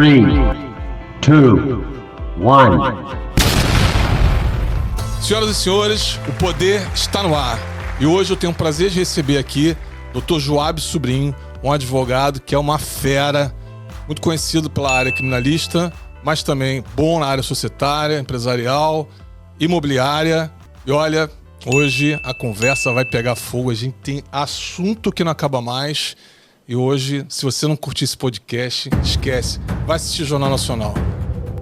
3, 2, 1. Senhoras e senhores, o poder está no ar. E hoje eu tenho o prazer de receber aqui Dr. Joab Sobrinho, um advogado que é uma fera, muito conhecido pela área criminalista, mas também bom na área societária, empresarial, imobiliária. E olha, hoje a conversa vai pegar fogo, a gente tem assunto que não acaba mais. E hoje, se você não curtir esse podcast, esquece, vai assistir Jornal Nacional.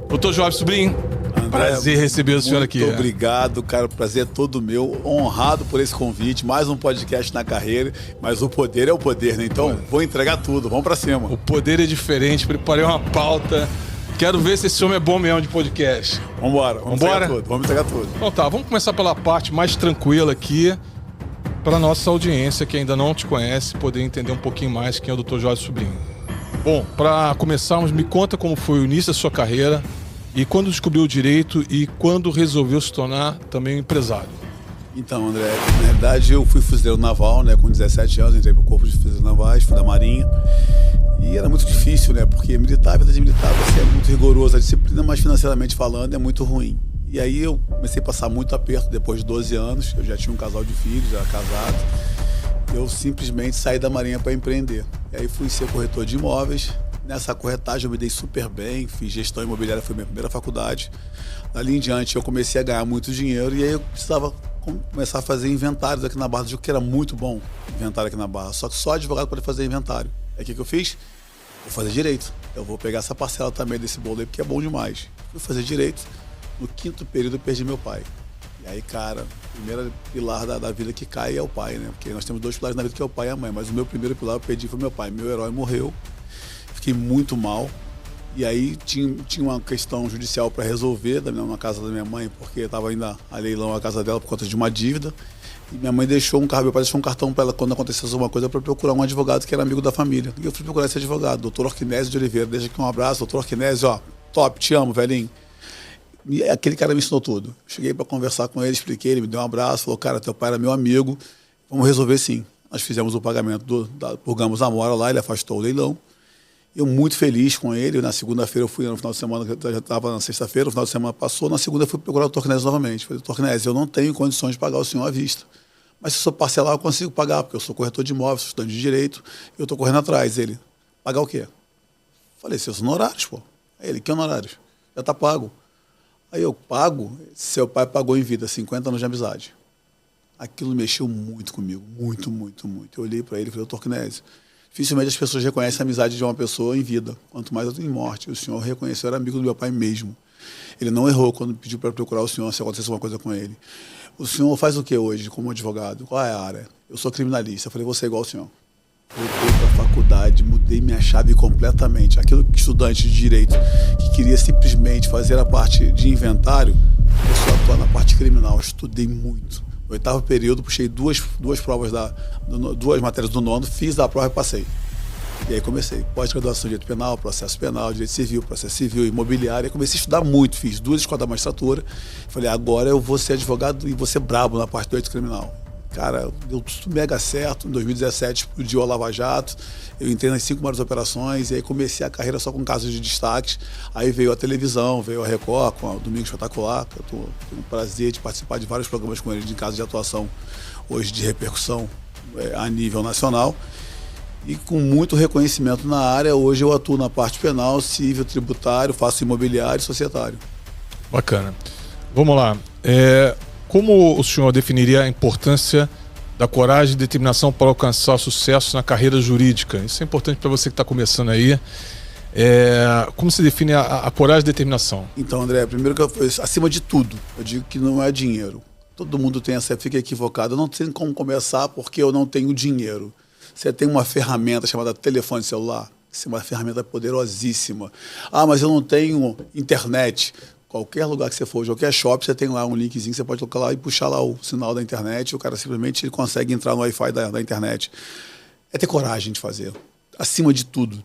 Doutor Joab Sobrinho, André, prazer receber o senhor aqui. Muito obrigado, cara, o prazer é todo meu, honrado por esse convite, mais um podcast na carreira, mas o poder é o poder, né? Então, vou entregar tudo, vamos pra cima. O poder é diferente, preparei uma pauta, quero ver se esse homem é bom mesmo de podcast. Vambora, vamos entregar tudo. Então tá, vamos começar pela parte mais tranquila aqui, para nossa audiência que ainda não te conhece, poder entender um pouquinho mais quem é o Dr. Joab Sobrinho. Bom, para começarmos, me conta como foi o início da sua carreira e quando descobriu o direito e quando resolveu se tornar também um empresário. Então, André, na realidade eu fui fuzileiro naval, né? Com 17 anos, entrei pro corpo de fuzileiros navais, fui da Marinha. E era muito difícil, né? Porque militar, a vida de militar, você é muito rigoroso, a disciplina, mas financeiramente falando, é muito ruim. E aí eu comecei a passar muito aperto depois de 12 anos, eu já tinha um casal de filhos, já era casado. Eu simplesmente saí da Marinha para empreender. E aí fui ser corretor de imóveis. Nessa corretagem eu me dei super bem, fiz gestão imobiliária, foi minha primeira faculdade. Dali em diante eu comecei a ganhar muito dinheiro e aí eu precisava começar a fazer inventários aqui na Barra do Juco, que era muito bom inventário aqui na Barra, só que só advogado pode fazer inventário. Aí o que eu fiz? Vou fazer direito. Eu vou pegar essa parcela também desse bolo aí, porque é bom demais. Fui fazer direito. No 5º período eu perdi meu pai. E aí, cara, o primeiro pilar da vida que cai é o pai, né? Porque nós temos 2 pilares na vida, que é o pai e a mãe. Mas o meu primeiro pilar eu perdi foi meu pai. Meu herói morreu. Fiquei muito mal. E aí tinha uma questão judicial para resolver na casa da minha mãe, porque estava ainda a leilão a casa dela por conta de uma dívida. E minha mãe deixou meu pai deixou um cartão para ela quando acontecesse alguma coisa para procurar um advogado que era amigo da família. E eu fui procurar esse advogado, doutor Orquinésio de Oliveira. Deixa aqui um abraço, doutor Orquinésio, ó, top, te amo, velhinho. E aquele cara me ensinou tudo. Cheguei para conversar com ele, expliquei, ele me deu um abraço, falou, cara, teu pai era meu amigo, vamos resolver sim. Nós fizemos o pagamento, purgamos a mora lá, ele afastou o leilão. Eu muito feliz com ele, na segunda-feira eu fui, no final de semana, eu já estava na sexta-feira, no final de semana passou, na segunda eu fui procurar o Torquinésio novamente. Falei, Torquinésio, eu não tenho condições de pagar o senhor à vista. Mas se eu parcelar, eu consigo pagar, porque eu sou corretor de imóveis, sou estudante de direito, eu estou correndo atrás. Ele, pagar o quê? Falei, seus honorários, pô. Aí ele, que honorários? Já está pago. Aí eu pago, seu pai pagou em vida, 50 anos de amizade. Aquilo mexeu muito comigo, muito, muito, muito. Eu olhei para ele e falei, Torquinésio, dificilmente as pessoas reconhecem a amizade de uma pessoa em vida, quanto mais em morte. O senhor reconheceu, era amigo do meu pai mesmo. Ele não errou quando pediu para procurar o senhor se acontecesse alguma coisa com ele. O senhor faz o que hoje como advogado? Qual é a área? Eu sou criminalista. Eu falei, você é igual ao senhor. Voltei para a faculdade, mudei minha chave completamente. Aquilo que estudante de direito que queria simplesmente fazer a parte de inventário, começou a atuar na parte criminal. Eu estudei muito. No 8º período, puxei duas provas, 2 matérias do 9º, fiz a prova e passei. E aí comecei. Pós-graduação de direito penal, processo penal, direito civil, processo civil, imobiliário. Comecei a estudar muito, fiz 2 escolas da magistratura. Falei, agora eu vou ser advogado e vou ser brabo na parte do direito criminal. Cara, deu tudo mega certo. Em 2017 explodiu a Lava Jato. Eu entrei nas 5 maiores operações e aí comecei a carreira só com casos de destaques. Aí veio a televisão, veio a Record com o Domingo Espetacular. Que eu tenho o prazer de participar de vários programas com ele de casos de atuação hoje de repercussão a nível nacional. E com muito reconhecimento na área, hoje eu atuo na parte penal, civil, tributário, faço imobiliário e societário. Bacana. Vamos lá. Como o senhor definiria a importância da coragem e determinação para alcançar sucesso na carreira jurídica? Isso é importante para você que está começando aí. Como se define a coragem e determinação? Então, André, primeiro acima de tudo, eu digo que não é dinheiro. Todo mundo tem fica equivocado. Eu não sei como começar porque eu não tenho dinheiro. Você tem uma ferramenta chamada telefone celular, que é uma ferramenta poderosíssima. Ah, mas eu não tenho internet. Qualquer lugar que você for, de qualquer shopping, você tem lá um linkzinho, você pode colocar lá e puxar lá o sinal da internet, e o cara simplesmente ele consegue entrar no Wi-Fi da internet. É ter coragem de fazer. Acima de tudo.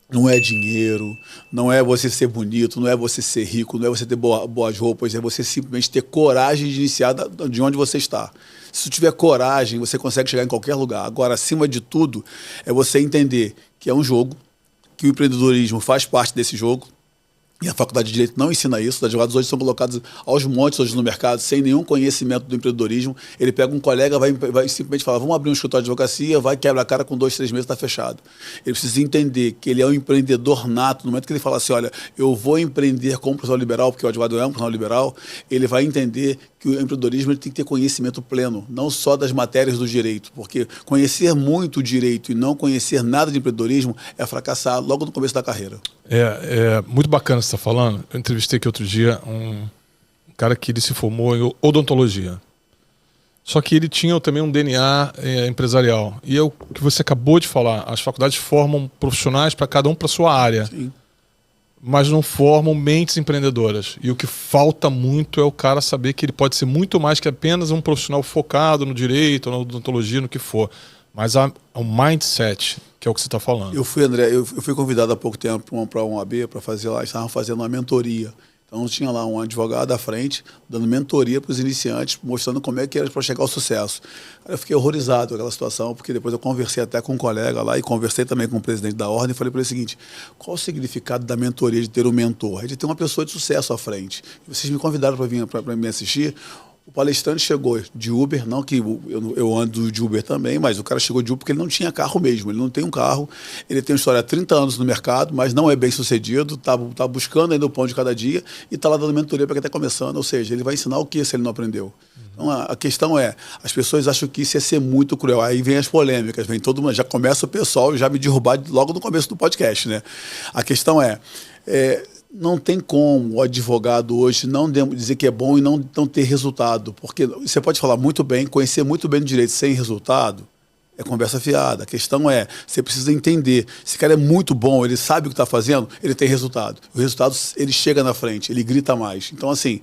Não é dinheiro, não é você ser bonito, não é você ser rico, não é você ter boas roupas, é você simplesmente ter coragem de iniciar de onde você está. Se você tiver coragem, você consegue chegar em qualquer lugar. Agora, acima de tudo, é você entender que é um jogo, que o empreendedorismo faz parte desse jogo. E a Faculdade de Direito não ensina isso. Os advogados hoje são colocados aos montes hoje no mercado, sem nenhum conhecimento do empreendedorismo. Ele pega um colega, vai simplesmente falar, vamos abrir um escritório de advocacia, vai, quebra a cara, com 2, 3 meses está fechado. Ele precisa entender que ele é um empreendedor nato. No momento que ele fala assim, olha, eu vou empreender como profissional liberal, porque o advogado é um profissional liberal, ele vai entender que o empreendedorismo ele tem que ter conhecimento pleno, não só das matérias do direito, porque conhecer muito o direito e não conhecer nada de empreendedorismo é fracassar logo no começo da carreira. É muito bacana o que você está falando. Eu entrevistei aqui outro dia um cara que ele se formou em odontologia. Só que ele tinha também um DNA empresarial. E é o que você acabou de falar. As faculdades formam profissionais para cada um para sua área. Sim. Mas não formam mentes empreendedoras. E o que falta muito é o cara saber que ele pode ser muito mais que apenas um profissional focado no direito, na odontologia, no que for. Mas o mindset, que é o que você está falando. Eu fui convidado há pouco tempo para um AB para fazer lá, estavam fazendo uma mentoria. Então tinha lá um advogado à frente, dando mentoria para os iniciantes, mostrando como é que era para chegar ao sucesso. Eu fiquei horrorizado com aquela situação, porque depois eu conversei até com um colega lá e conversei também com o presidente da ordem e falei para ele o seguinte, qual o significado da mentoria de ter um mentor? É de ter uma pessoa de sucesso à frente. E vocês me convidaram para vir para me assistir. O palestrante chegou de Uber, não que eu ando de Uber também, mas o cara chegou de Uber porque ele não tinha carro mesmo, ele não tem um carro, ele tem uma história há 30 anos no mercado, mas não é bem sucedido, tá buscando ainda o pão de cada dia e está lá dando mentoria para quem está começando, ou seja, ele vai ensinar o que se ele não aprendeu. Então a questão é, as pessoas acham que isso ia ser muito cruel, aí vem as polêmicas, vem todo mundo, já começa o pessoal já me derrubar logo no começo do podcast, né? A questão não tem como o advogado hoje não dizer que é bom e não ter resultado, porque você pode falar muito bem, conhecer muito bem o direito sem resultado, é conversa fiada. A questão é, você precisa entender, esse cara é muito bom, ele sabe o que está fazendo, ele tem resultado. O resultado, ele chega na frente, ele grita mais. Então, assim,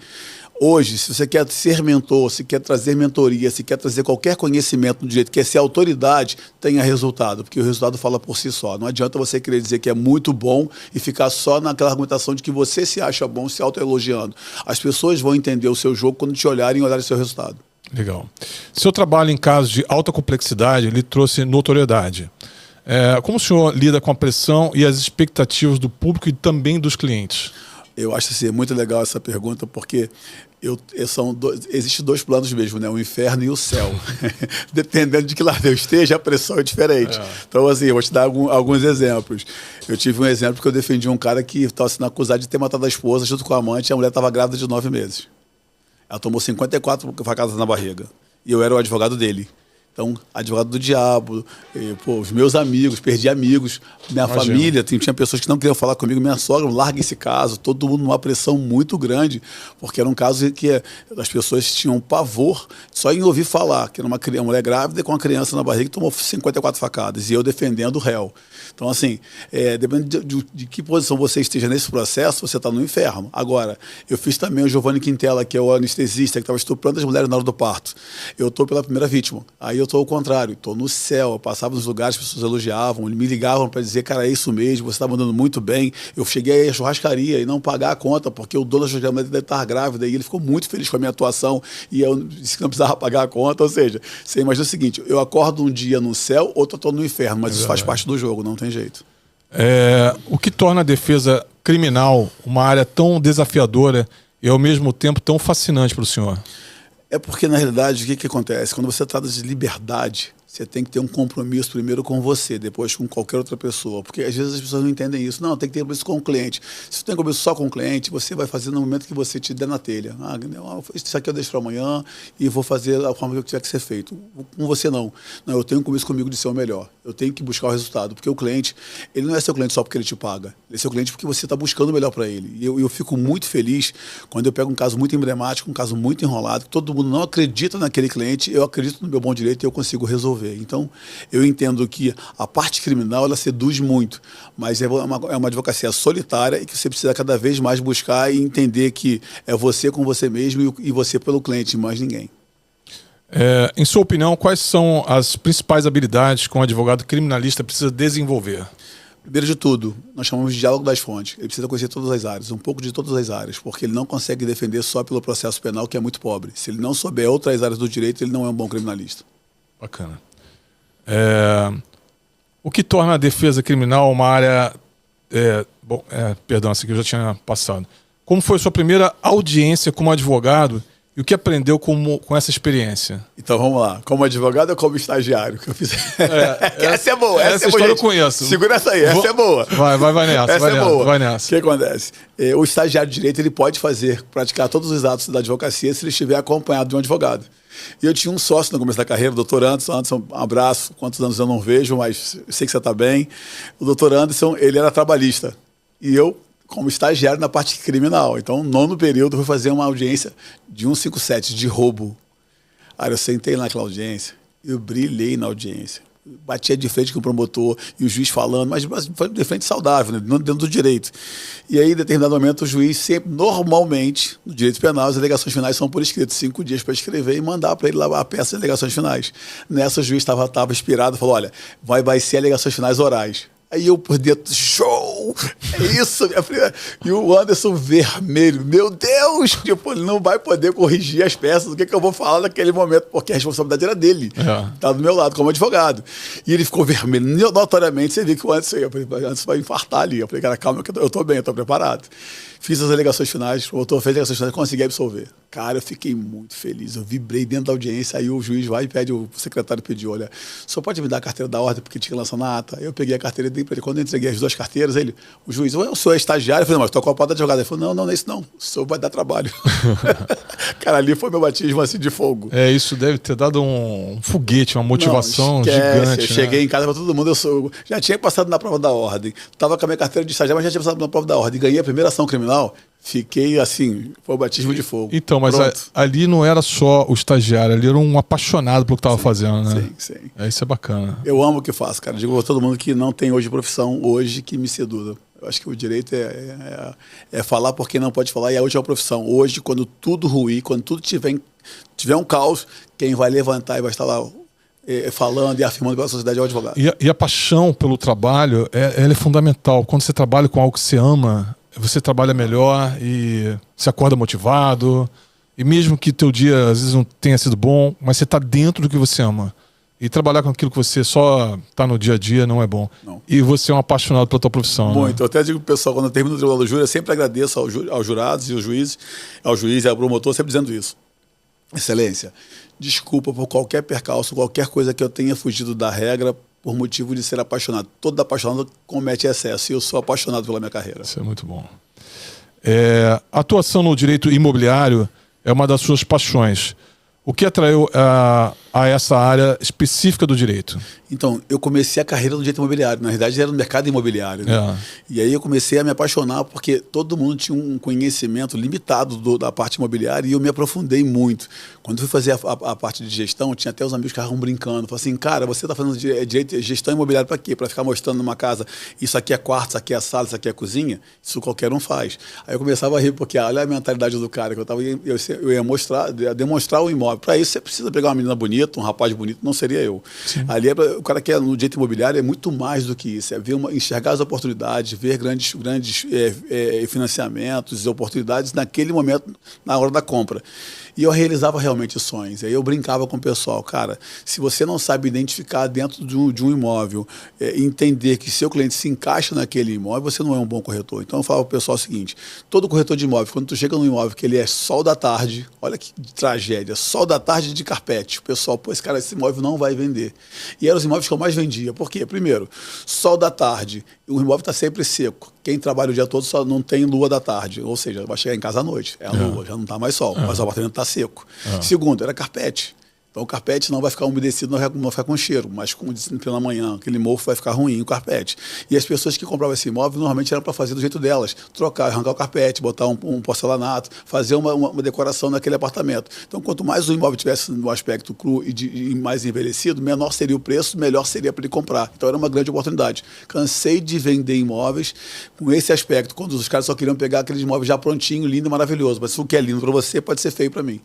hoje, se você quer ser mentor, se quer trazer mentoria, se quer trazer qualquer conhecimento no direito, quer ser autoridade, tenha resultado, porque o resultado fala por si só. Não adianta você querer dizer que é muito bom e ficar só naquela argumentação de que você se acha bom, se autoelogiando. As pessoas vão entender o seu jogo quando te olharem e olharem o seu resultado. Legal. Seu trabalho em casos de alta complexidade lhe trouxe notoriedade. Como o senhor lida com a pressão e as expectativas do público e também dos clientes? Eu acho assim, muito legal essa pergunta, porque existem 2 planos mesmo, né? O inferno e o céu. Dependendo de que lado eu esteja, a pressão é diferente. Então, assim, eu vou te dar alguns exemplos. Eu tive um exemplo que eu defendi um cara que estava sendo acusado de ter matado a esposa junto com a amante, e a mulher estava grávida de 9 meses. Ela tomou 54 facadas na barriga. E eu era o advogado dele. Então, advogado do diabo, os meus amigos, perdi amigos, minha família, tinha pessoas que não queriam falar comigo, minha sogra, larga esse caso, todo mundo numa pressão muito grande, porque era um caso que as pessoas tinham pavor só em ouvir falar, que era uma mulher grávida com uma criança na barriga que tomou 54 facadas, e eu defendendo o réu. Então, assim, dependendo de que posição você esteja nesse processo, você está no inferno. Agora, eu fiz também o Giovanni Quintela, que é o anestesista, que estava estuprando as mulheres na hora do parto. Eu estou pela primeira vítima. Aí eu estou ao contrário, estou no céu, eu passava nos lugares, as pessoas elogiavam, me ligavam para dizer, cara, é isso mesmo, você está mandando muito bem. Eu cheguei aí à churrascaria e não pagar a conta, porque o dono da churrascaria deve estar grávida, e ele ficou muito feliz com a minha atuação, e eu disse que não precisava pagar a conta. Ou seja, você imagina o seguinte, eu acordo um dia no céu, outro eu estou no inferno, mas isso faz parte do jogo, não tem jeito. O que torna a defesa criminal uma área tão desafiadora e ao mesmo tempo tão fascinante para o senhor? É porque, na realidade, o que acontece? Quando você trata de liberdade, você tem que ter um compromisso primeiro com você, depois com qualquer outra pessoa. Porque às vezes as pessoas não entendem isso. Não, tem que ter compromisso com o cliente. Se você tem compromisso só com o cliente, você vai fazer no momento que você te der na telha. Isso aqui eu deixo para amanhã e vou fazer da forma que tiver que ser feito. Com você não. Não, eu tenho um compromisso comigo de ser o melhor. Eu tenho que buscar o resultado. Porque o cliente, ele não é seu cliente só porque ele te paga. Ele é seu cliente porque você está buscando o melhor para ele. E eu fico muito feliz quando eu pego um caso muito emblemático, um caso muito enrolado, que todo mundo não acredita naquele cliente, eu acredito no meu bom direito e eu consigo resolver. Então, eu entendo que a parte criminal, ela seduz muito, mas é uma advocacia solitária e que você precisa cada vez mais buscar e entender que é você com você mesmo e você pelo cliente, mais ninguém. Em sua opinião, quais são as principais habilidades que um advogado criminalista precisa desenvolver? Primeiro de tudo, nós chamamos de diálogo das fontes. Ele precisa conhecer todas as áreas, um pouco de todas as áreas, porque ele não consegue defender só pelo processo penal, que é muito pobre. Se ele não souber outras áreas do direito, ele não é um bom criminalista. Bacana. O que torna a defesa criminal uma área Perdão, essa aqui eu já tinha passado. Como foi a sua primeira audiência como advogado e o que aprendeu com essa experiência? Então vamos lá. Como advogado ou como estagiário que eu fiz? Essa é boa. Essa é boa, história gente. eu conheço. Segura essa aí, essa é boa. Vai nessa. Essa é boa. Vai nessa. O que acontece? O estagiário de direito ele pode praticar todos os atos da advocacia se ele estiver acompanhado de um advogado. E eu tinha um sócio no começo da carreira, o doutor Anderson. Anderson, um abraço. Quantos anos eu não vejo, mas eu sei que você está bem. O doutor Anderson, ele era trabalhista. E eu, como estagiário na parte criminal. Então, no 9º período, eu fui fazer uma audiência de 157, de roubo. Aí eu sentei lá naquela audiência, eu brilhei na audiência. Batia de frente com o promotor e o juiz falando, mas foi de frente saudável, né? Dentro do direito. E aí, em determinado momento, o juiz sempre, normalmente, no direito penal, as alegações finais são por escrito, 5 dias para escrever e mandar para ele lá a peça de alegações finais. Nessa, o juiz estava inspirado e falou, olha, vai ser alegações finais orais. Aí eu por dentro, show! É isso, minha filha. E o Anderson vermelho, meu Deus! Tipo, ele não vai poder corrigir as peças, o que eu vou falar naquele momento, porque a responsabilidade era dele. Tá do meu lado, como advogado. E ele ficou vermelho. Notoriamente, você viu que o Anderson vai infartar ali. Eu falei, cara, calma, que eu tô bem, eu tô preparado. Fiz as alegações finais, o autor fez as alegações finais, consegui absolver. Cara, eu fiquei muito feliz. Eu vibrei dentro da audiência, aí o juiz vai e pede, o secretário pediu, olha, só pode me dar a carteira da ordem, porque tinha que lançar na ata. Aí eu peguei a carteira e dei para ele. Quando eu entreguei as 2 carteiras, o juiz, o senhor é estagiário? Eu falei, não, mas estou com a pauta de advogado. Ele falou, não é isso não, o senhor vai dar trabalho. Cara, ali foi meu batismo assim de fogo. Isso deve ter dado um foguete, uma motivação gigante. Eu cheguei em casa para todo mundo, já tinha passado na prova da ordem, estava com a minha carteira de estagiário, mas já tinha passado na prova da ordem, ganhei a primeira ação criminal. Fiquei assim, foi o batismo de fogo. Então, mas ali não era só o estagiário, ali era um apaixonado pelo que estava fazendo, né? Sim. Isso é bacana. Eu amo o que faço, cara. Digo a todo mundo que não tem hoje profissão, hoje que me seduza. Eu acho que o direito é falar por quem não pode falar, e a última profissão. Hoje, quando tudo ruir, quando tudo tiver um caos, quem vai levantar e vai estar lá falando e afirmando pela sociedade é o advogado. E a paixão pelo trabalho, ela é fundamental. Quando você trabalha com algo que você ama, você trabalha melhor e se acorda motivado. E mesmo que teu dia às vezes não tenha sido bom, mas você está dentro do que você ama. E trabalhar com aquilo que você só está no dia a dia não é bom. Não. E você é um apaixonado pela tua profissão. Muito. Né? Eu até digo pro pessoal, quando eu termino o tribunal do júri, eu sempre agradeço aos jurados e aos juízes, ao juiz e ao promotor, sempre dizendo isso. Excelência, desculpa por qualquer percalço, qualquer coisa que eu tenha fugido da regra, por motivo de ser apaixonado. Todo apaixonado comete excesso e eu sou apaixonado pela minha carreira. Isso é muito bom. A atuação no direito imobiliário é uma das suas paixões. O que atraiu a essa área específica do direito? Então, eu comecei a carreira no direito imobiliário. Na verdade, era no mercado imobiliário. Né? E aí eu comecei a me apaixonar porque todo mundo tinha um conhecimento limitado da parte imobiliária e eu me aprofundei muito. Quando eu fui fazer a parte de gestão, tinha até os amigos que estavam brincando. Falaram assim, cara, você está fazendo direito, gestão imobiliária para quê? Para ficar mostrando numa casa, isso aqui é quarto, isso aqui é sala, isso aqui é cozinha? Isso qualquer um faz. Aí eu começava a rir porque olha a mentalidade do cara, que eu ia demonstrar o imóvel. Para isso, você precisa pegar uma menina bonita, um rapaz bonito, não seria eu. Sim. Ali, o cara que é no direito imobiliário é muito mais do que isso. É ver enxergar as oportunidades, ver grandes financiamentos e oportunidades naquele momento, na hora da compra. E eu realizava realmente sonhos. Aí eu brincava com o pessoal, cara, se você não sabe identificar dentro de um imóvel, entender que seu cliente se encaixa naquele imóvel, você não é um bom corretor. Então eu falava para o pessoal o seguinte, todo corretor de imóvel, quando tu chega num imóvel que ele é sol da tarde, olha que tragédia, sol da tarde de carpete, o pessoal, pô, esse imóvel não vai vender. E eram os imóveis que eu mais vendia. Por quê? Primeiro, sol da tarde, o imóvel está sempre seco. Quem trabalha o dia todo só não tem lua da tarde, ou seja, vai chegar em casa à noite, é a lua, já não está mais sol, mas o apartamento está seco. Segundo, era carpete. Então o carpete não vai ficar umedecido, não vai ficar com cheiro, mas como disse pela manhã, aquele mofo vai ficar ruim, o carpete. E as pessoas que compravam esse imóvel normalmente eram para fazer do jeito delas, trocar, arrancar o carpete, botar um porcelanato, fazer uma decoração naquele apartamento. Então quanto mais o imóvel tivesse no aspecto cru e mais envelhecido, menor seria o preço, melhor seria para ele comprar. Então era uma grande oportunidade. Cansei de vender imóveis com esse aspecto, quando os caras só queriam pegar aqueles imóveis já prontinho, lindo e maravilhoso, mas se o que é lindo para você pode ser feio para mim.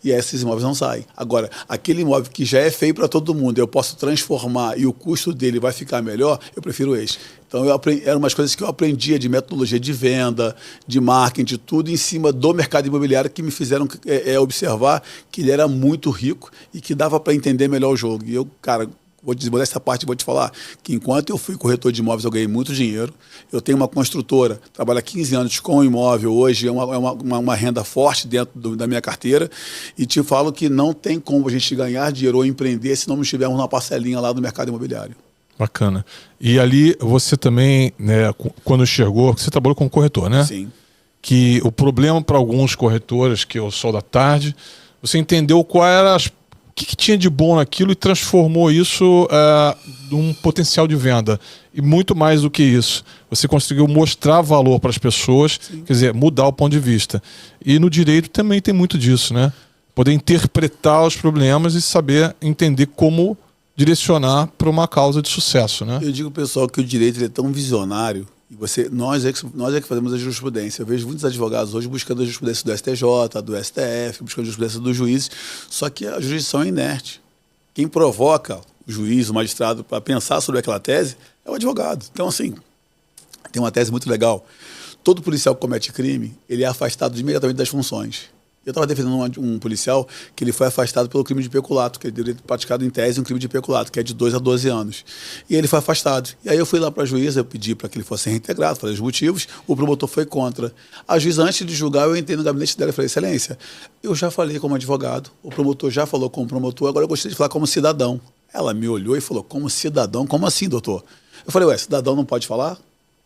E esses imóveis não saem. Agora, aquele imóvel que já é feio para todo mundo, eu posso transformar e o custo dele vai ficar melhor, eu prefiro esse. Então, eram umas coisas que eu aprendia de metodologia de venda, de marketing, de tudo em cima do mercado imobiliário que me fizeram observar que ele era muito rico e que dava para entender melhor o jogo. E eu, cara, vou dessa parte, vou te falar que enquanto eu fui corretor de imóveis, eu ganhei muito dinheiro. Eu tenho uma construtora, trabalho há 15 anos com imóvel, hoje é uma renda forte dentro da minha carteira. E te falo que não tem como a gente ganhar dinheiro ou empreender se não estivermos uma parcelinha lá no mercado imobiliário. Bacana. E ali você também, né, quando enxergou, você trabalhou com corretor, né? Sim. Que o problema para alguns corretores, que é o Sol da Tarde, você entendeu qual era o que tinha de bom naquilo e transformou isso num potencial de venda. E muito mais do que isso. Você conseguiu mostrar valor para as pessoas, Sim. quer dizer, mudar o ponto de vista. E no direito também tem muito disso, né? Poder interpretar os problemas e saber entender como direcionar para uma causa de sucesso, né? Eu digo, pessoal, que o direito ele é tão visionário. E nós é que fazemos a jurisprudência. Eu vejo muitos advogados hoje buscando a jurisprudência do STJ, do STF, buscando a jurisprudência dos juízes, só que a jurisdição é inerte. Quem provoca o juiz, o magistrado, para pensar sobre aquela tese é o advogado. Então, assim, tem uma tese muito legal. Todo policial que comete crime, ele é afastado imediatamente das funções. Eu estava defendendo um policial que ele foi afastado pelo crime de peculato, que ele deveria ter praticado em tese um crime de peculato, que é de 2 a 12 anos. E ele foi afastado. E aí eu fui lá para a juíza, eu pedi para que ele fosse reintegrado, falei os motivos, o promotor foi contra. A juíza, antes de julgar, eu entrei no gabinete dela e falei, excelência, eu já falei como advogado, o promotor já falou como promotor, agora eu gostaria de falar como cidadão. Ela me olhou e falou, como cidadão? Como assim, doutor? Eu falei, ué, cidadão não pode falar?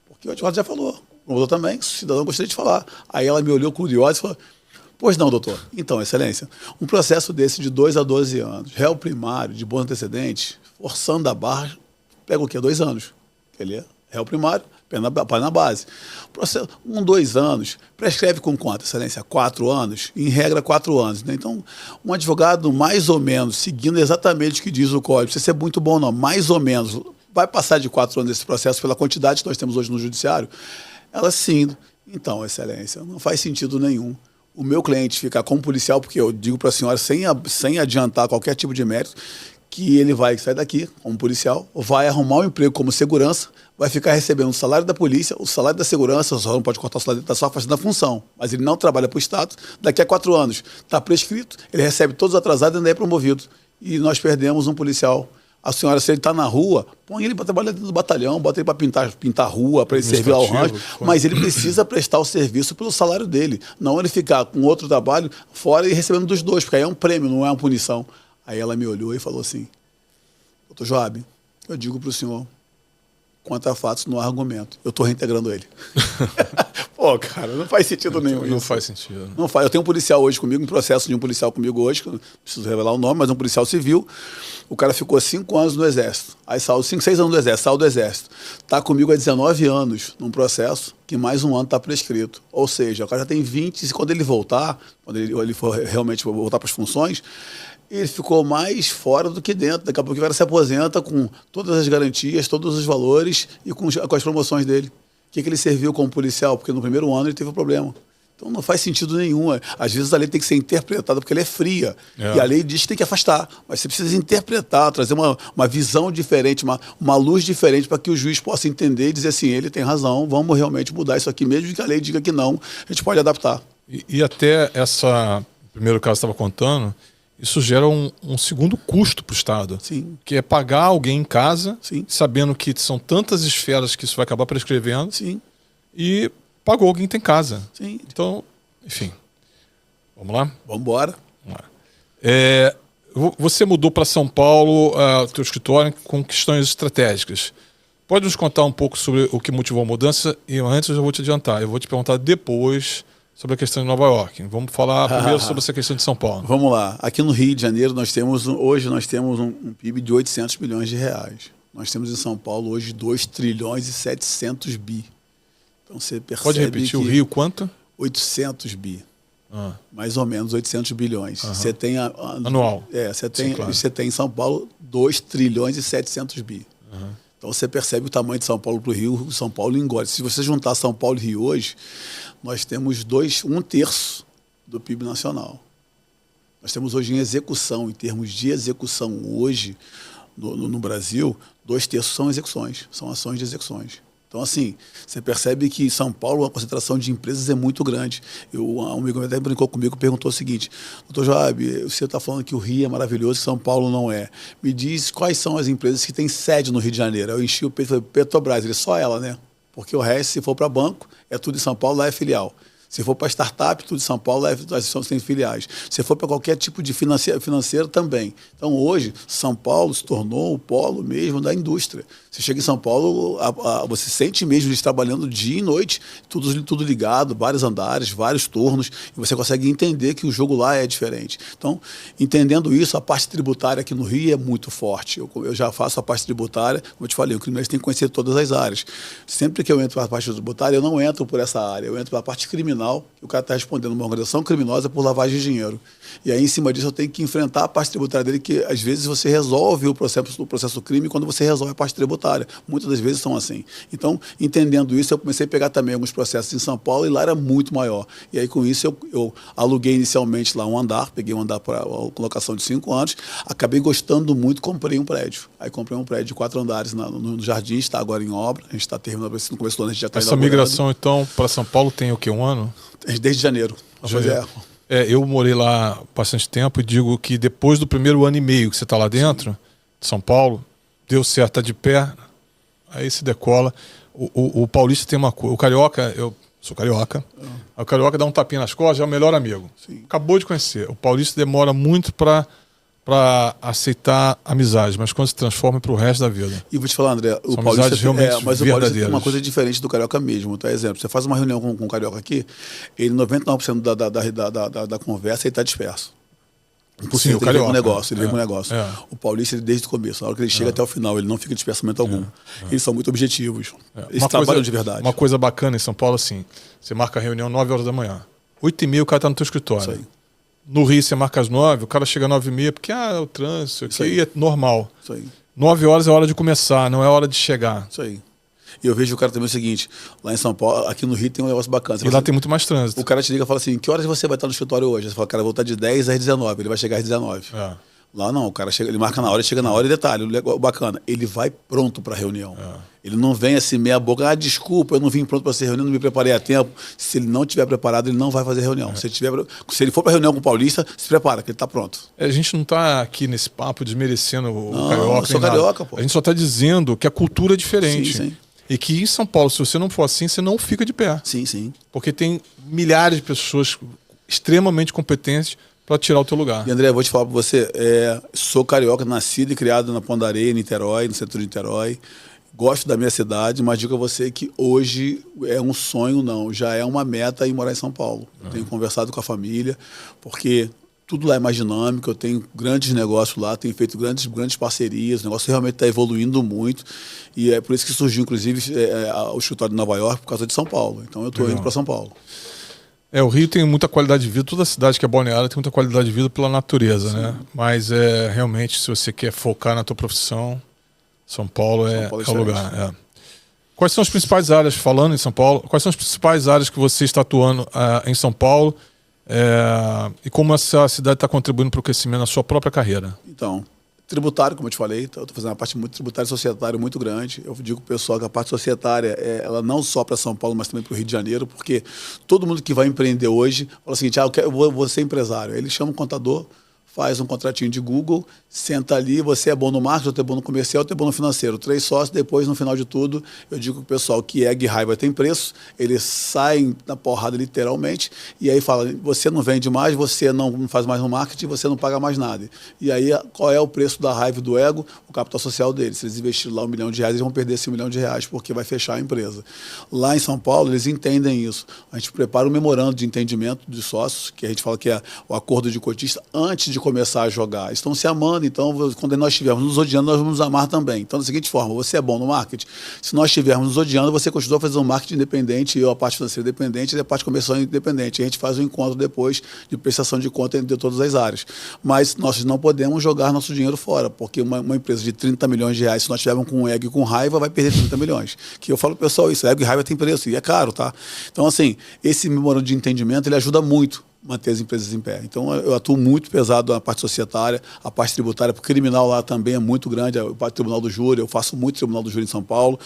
Porque o advogado já falou. O promotor também, cidadão gostaria de falar. Aí ela me olhou curiosa e falou, pois não, doutor. Então, excelência, um processo desse de 2 a 12 anos, réu primário, de bons antecedentes, forçando a barra, pega o quê? 2 anos. Ele é réu primário, pena na base. Processo, 2 anos, prescreve com quanto, excelência? 4 anos? Em regra, 4 anos. Né? Então, um advogado, mais ou menos, seguindo exatamente o que diz o código, não precisa ser muito bom não, mais ou menos, vai passar de 4 anos esse processo pela quantidade que nós temos hoje no judiciário? Ela sim. Então, excelência, não faz sentido nenhum o meu cliente ficar como policial, porque eu digo para a senhora, sem adiantar qualquer tipo de mérito, que ele vai sair daqui como policial, vai arrumar um emprego como segurança, vai ficar recebendo o salário da polícia, o salário da segurança, só não pode cortar o salário, está só fazendo a função, mas ele não trabalha para o Estado, daqui a 4 anos está prescrito, ele recebe todos atrasados e ainda é promovido. E nós perdemos um policial. A senhora, se ele está na rua, põe ele para trabalhar dentro do batalhão, bota ele para pintar rua, para ele servir ao rancho, mas ele precisa prestar o serviço pelo salário dele, não ele ficar com outro trabalho fora e recebendo dos dois, porque aí é um prêmio, não é uma punição. Aí ela me olhou e falou assim, doutor Joab, eu digo para o senhor, quanto a fatos, não há argumento, eu estou reintegrando ele. Pô, cara, não faz sentido nenhum isso. Não faz sentido. Não faz. Eu tenho um policial hoje comigo, um processo de um policial comigo hoje, que eu não preciso revelar o nome, mas um policial civil. O cara ficou 5 anos no Exército. Aí saiu 5, 6 anos do Exército, saiu do Exército. Está comigo há 19 anos num processo que mais um ano está prescrito. Ou seja, o cara já tem 20, e quando ele voltar, quando ele for realmente voltar para as funções, ele ficou mais fora do que dentro. Daqui a pouco o cara se aposenta com todas as garantias, todos os valores e com as promoções dele. O que ele serviu como policial? Porque no primeiro ano ele teve um problema. Então não faz sentido nenhum. Às vezes a lei tem que ser interpretada porque ela é fria. É. E a lei diz que tem que afastar. Mas você precisa interpretar, trazer uma visão diferente, uma luz diferente para que o juiz possa entender e dizer assim, ele tem razão, vamos realmente mudar isso aqui, mesmo que a lei diga que não, a gente pode adaptar. E até essa primeiro caso que você estava contando, isso gera um segundo custo para o Estado. Sim. Que é pagar alguém em casa, sim, sabendo que são tantas esferas que isso vai acabar prescrevendo. Sim. E pagou alguém que tem casa. Sim. Então, enfim. Vamos lá? Vamos embora. Você mudou para São Paulo, teu escritório, com questões estratégicas. Pode nos contar um pouco sobre o que motivou a mudança? E antes eu já vou te adiantar. Eu vou te perguntar depois sobre a questão de Nova York. Vamos falar primeiro sobre essa questão de São Paulo. Vamos lá. Aqui no Rio de Janeiro, hoje nós temos um PIB de 800 bilhões de reais. Nós temos em São Paulo hoje 2 trilhões e 700 bi. Então você percebe. Pode repetir o Rio quanto? 800 bi. Mais ou menos 800 bilhões. Você tem anual. Você tem em São Paulo 2 trilhões e 700 bi. Então você percebe o tamanho de São Paulo para o Rio, São Paulo engole. Se você juntar São Paulo e Rio hoje, nós temos 1/3 do PIB nacional. Nós temos hoje em execução, em termos de execução hoje no Brasil, 2/3 são execuções, são ações de execuções. Então, assim, você percebe que em São Paulo a concentração de empresas é muito grande. Um amigo meu até brincou comigo, perguntou o seguinte: doutor Joab, você está falando que o Rio é maravilhoso, que São Paulo não é. Me diz quais são as empresas que têm sede no Rio de Janeiro. Eu enchi o peito e falei: Petrobras, ele é só ela, né? Porque o resto, se for para banco, é tudo em São Paulo, lá é filial. Se for para startup, tudo em São Paulo, tem filiais. Se for para qualquer tipo de financeiro, também. Então, hoje, São Paulo se tornou o polo mesmo da indústria. Você chega em São Paulo, você sente mesmo eles trabalhando dia e noite, tudo ligado, vários andares, vários turnos, e você consegue entender que o jogo lá é diferente. Então, entendendo isso, a parte tributária aqui no Rio é muito forte. Eu já faço a parte tributária, como eu te falei, o criminalista tem que conhecer todas as áreas. Sempre que eu entro para a parte tributária, eu não entro por essa área, eu entro para a parte criminal, que o cara está respondendo uma organização criminosa por lavagem de dinheiro. E aí, em cima disso, eu tenho que enfrentar a parte tributária dele, que às vezes você resolve o processo crime quando você resolve a parte tributária. Muitas das vezes são assim. Então, entendendo isso, eu comecei a pegar também alguns processos em São Paulo e lá era muito maior. E aí, com isso, eu aluguei inicialmente lá um andar, peguei um andar para colocação de 5 anos, acabei gostando muito, comprei um prédio. Aí comprei um prédio de 4 andares no Jardim, está agora em obra, a gente está terminando, no começo do ano a gente já está Essa migração, então, para São Paulo tem o quê? Um ano? Desde janeiro. Eu morei lá bastante tempo e digo que depois do primeiro ano e meio que você está lá dentro, de São Paulo, deu certo, tá de pé, aí se decola. O paulista tem uma coisa. O carioca, eu sou carioca, o carioca dá um tapinha nas costas, é o melhor amigo. Sim. Acabou de conhecer. O paulista demora muito para aceitar amizade, mas quando se transforma para o resto da vida. E vou te falar, André, o São paulista amizades realmente mas o paulista tem uma verdadeiras. coisa diferente do carioca mesmo. Tá? Exemplo, você faz uma reunião com um carioca aqui, ele 99% da conversa ele está disperso. Sim, o carioca. Ele vem com o negócio. O paulista, ele desde o começo, na hora que ele chega até o final, ele não fica de dispersamento algum. Eles são muito objetivos. Eles trabalham de verdade. Uma coisa bacana em São Paulo, assim, você marca a reunião 9 horas da manhã. 8h30 o cara está no teu escritório. Isso aí. No Rio, você marca às 9, o cara chega às 9h30, porque o trânsito aqui é normal. Isso aí. 9 horas é hora de começar, não é hora de chegar. Isso aí. E eu vejo o cara também o seguinte, lá em São Paulo, aqui no Rio tem um negócio bacana. Você E lá tem muito mais trânsito. O cara te liga e fala assim: que horas você vai estar no escritório hoje? Você fala: cara, eu vou estar de 10 às 19, ele vai chegar às 19. Lá não, o cara chega, ele marca na hora, ele chega na hora e detalhe, o bacana, ele vai pronto para a reunião. Ele não vem assim meia boca: desculpa, eu não vim pronto para ser reunião, não me preparei a tempo. Se ele não estiver preparado, ele não vai fazer reunião. Se ele for para reunião com o paulista, se prepara, que ele está pronto. A gente não está aqui nesse papo desmerecendo o carioca. Eu sou carioca, pô. A gente só está dizendo que a cultura é diferente. Sim. E que em São Paulo, se você não for assim, você não fica de pé. Sim. Porque tem milhares de pessoas extremamente competentes para tirar o teu lugar. E André, eu vou te falar para você, sou carioca, nascido e criado na Pão da Areia, em Niterói, no centro de Niterói. Gosto da minha cidade, mas digo a você que hoje é um sonho, não, já é uma meta ir morar em São Paulo. Tenho conversado com a família, porque tudo lá é mais dinâmico, eu tenho grandes negócios lá, tenho feito grandes parcerias, o negócio realmente está evoluindo muito, e é por isso que surgiu, inclusive, o escritório de Nova York, por causa de São Paulo. Então eu estou indo para São Paulo. O Rio tem muita qualidade de vida, toda cidade que é balneária tem muita qualidade de vida pela natureza, né? Mas realmente, se você quer focar na tua profissão, São Paulo é o lugar. Quais são as principais áreas, falando em São Paulo, quais são as principais áreas que você está atuando em São Paulo e como essa cidade está contribuindo para o crescimento na sua própria carreira? Então, tributário, como eu te falei, estou fazendo uma parte muito tributária e societária muito grande. Eu digo para o pessoal que a parte societária, ela não só para São Paulo, mas também para o Rio de Janeiro, porque todo mundo que vai empreender hoje fala o seguinte: eu vou ser empresário. Ele chama um contador, faz um contratinho de Google, senta ali, você é bom no marketing, eu é bom no comercial, eu é bom no financeiro. 3 sócios, depois, no final de tudo, eu digo para o pessoal que egg e raiva tem preço, eles saem na porrada literalmente, e aí fala: você não vende mais, você não faz mais no marketing, você não paga mais nada. E aí, qual é o preço da raiva e do ego? O capital social deles. Se eles investirem lá R$1 milhão, eles vão perder esse R$1 milhão, porque vai fechar a empresa. Lá em São Paulo, eles entendem isso. A gente prepara um memorando de entendimento de sócios, que a gente fala que é o acordo de cotista, antes de começar a jogar. Eles estão se amando, então quando nós estivermos nos odiando, nós vamos nos amar também. Então, da seguinte forma: você é bom no marketing, se nós estivermos nos odiando, você continua fazendo um marketing independente, eu a parte financeira independente e a parte comercial independente. E a gente faz um encontro depois de prestação de conta de todas as áreas. Mas nós não podemos jogar nosso dinheiro fora, porque uma empresa de R$30 milhões, se nós tivermos com egg e com raiva, vai perder 30 milhões. Que eu falo pro pessoal isso: egg e raiva tem preço, e é caro, tá? Então, assim, esse memorando de entendimento, ele ajuda muito. manter as empresas em pé. Então, eu atuo muito pesado na parte societária, a parte tributária, porque o criminal lá também é muito grande, o Tribunal do Júri, eu faço muito Tribunal do Júri em São Paulo,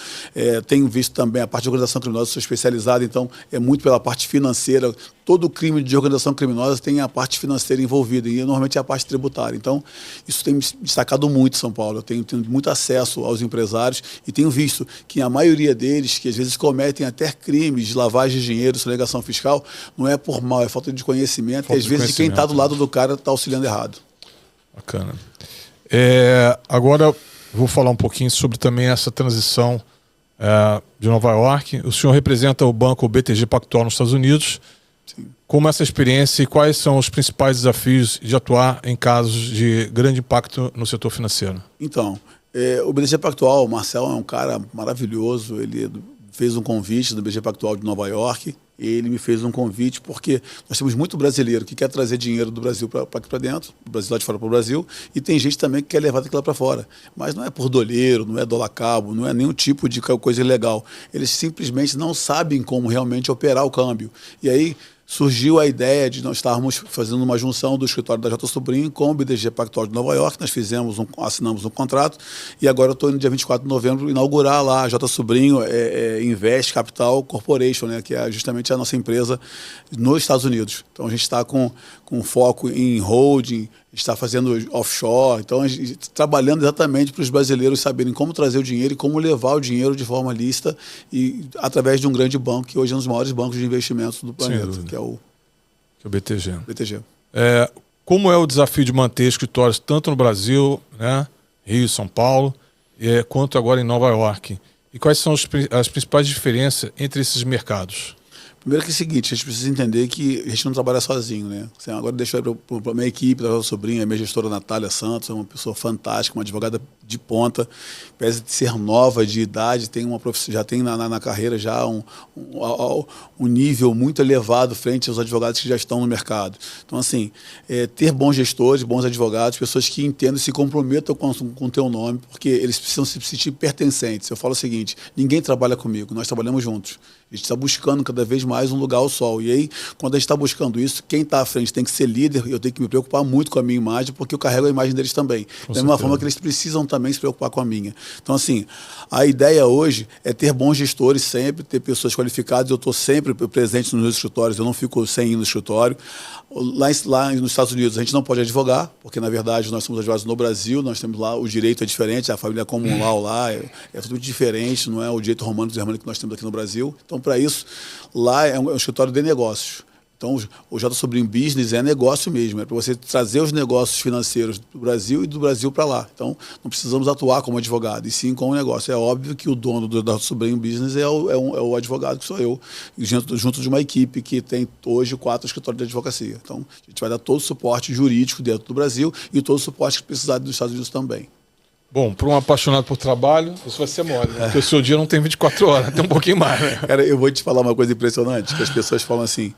tenho visto também a parte de organização criminosa, sou especializado, então é muito pela parte financeira. Todo crime de organização criminosa tem a parte financeira envolvida e normalmente é a parte tributária. Então, isso tem me destacado muito em São Paulo. Eu tenho tido muito acesso aos empresários e tenho visto que a maioria deles, que às vezes cometem até crimes de lavagem de dinheiro, sonegação fiscal, não é por mal, é falta de conhecimento e às vezes de quem está do lado do cara está auxiliando errado. Bacana. Agora vou falar um pouquinho sobre também essa transição de Nova York. O senhor representa o banco BTG Pactual nos Estados Unidos. Sim. Como essa experiência e quais são os principais desafios de atuar em casos de grande impacto no setor financeiro? Então, o BTG Pactual, o Marcel é um cara maravilhoso, ele fez um convite do BTG Pactual de Nova York, ele me fez um convite porque nós temos muito brasileiro que quer trazer dinheiro do Brasil para aqui para dentro, do Brasil lá de fora para o Brasil, e tem gente também que quer levar daqui lá para fora. Mas não é por doleiro, não é dólar cabo, não é nenhum tipo de coisa ilegal. Eles simplesmente não sabem como realmente operar o câmbio. E aí surgiu a ideia de nós estarmos fazendo uma junção do escritório da J. Sobrinho com o BTG Pactual de Nova York. Nós assinamos um contrato e agora eu estou indo dia 24 de novembro inaugurar lá a J. Sobrinho Invest Capital Corporation, né, que é justamente a nossa empresa nos Estados Unidos. Então a gente está com foco em holding, está fazendo offshore, então a gente está trabalhando exatamente para os brasileiros saberem como trazer o dinheiro e como levar o dinheiro de forma lícita e através de um grande banco, que hoje é um dos maiores bancos de investimentos do planeta, que é o BTG. BTG. Como é o desafio de manter escritórios tanto no Brasil, né, Rio, São Paulo, quanto agora em Nova York? E quais são as principais diferenças entre esses mercados? Primeiro que é o seguinte, a gente precisa entender que a gente não trabalha sozinho, né? Assim, agora deixa eu ir para a minha equipe, da minha sobrinha, a minha gestora Natália Santos, é uma pessoa fantástica, uma advogada de ponta, apesar de ser nova de idade, tem já tem na carreira já um nível muito elevado frente aos advogados que já estão no mercado. Então, assim, ter bons gestores, bons advogados, pessoas que entendam e se comprometam com o teu nome, porque eles precisam se sentir pertencentes. Eu falo o seguinte, ninguém trabalha comigo, nós trabalhamos juntos. A gente está buscando cada vez mais um lugar ao sol. E aí, quando a gente está buscando isso, quem está à frente tem que ser líder, e eu tenho que me preocupar muito com a minha imagem, porque eu carrego a imagem deles também. Da mesma forma que eles precisam também se preocupar com a minha. Então, assim, a ideia hoje é ter bons gestores sempre, ter pessoas qualificadas. Eu estou sempre presente nos meus escritórios, eu não fico sem ir no escritório. Lá nos Estados Unidos a gente não pode advogar, porque na verdade nós somos advogados no Brasil, nós temos lá, o direito é diferente, a família comunal lá é tudo diferente, não é o direito romano e germânico que nós temos aqui no Brasil. Então, para isso, lá é um escritório de negócios. Então, o J. Sobrinho Business é negócio mesmo, é para você trazer os negócios financeiros do Brasil e do Brasil para lá. Então, não precisamos atuar como advogado, e sim como negócio. É óbvio que o dono do J. Sobrinho Business é o advogado, que sou eu, junto de uma equipe que tem hoje 4 escritórios de advocacia. Então, a gente vai dar todo o suporte jurídico dentro do Brasil e todo o suporte que precisar dos Estados Unidos também. Bom, para um apaixonado por trabalho, isso vai ser mole, né? Porque o seu dia não tem 24 horas, tem um pouquinho mais, né? Cara, eu vou te falar uma coisa impressionante, que as pessoas falam assim,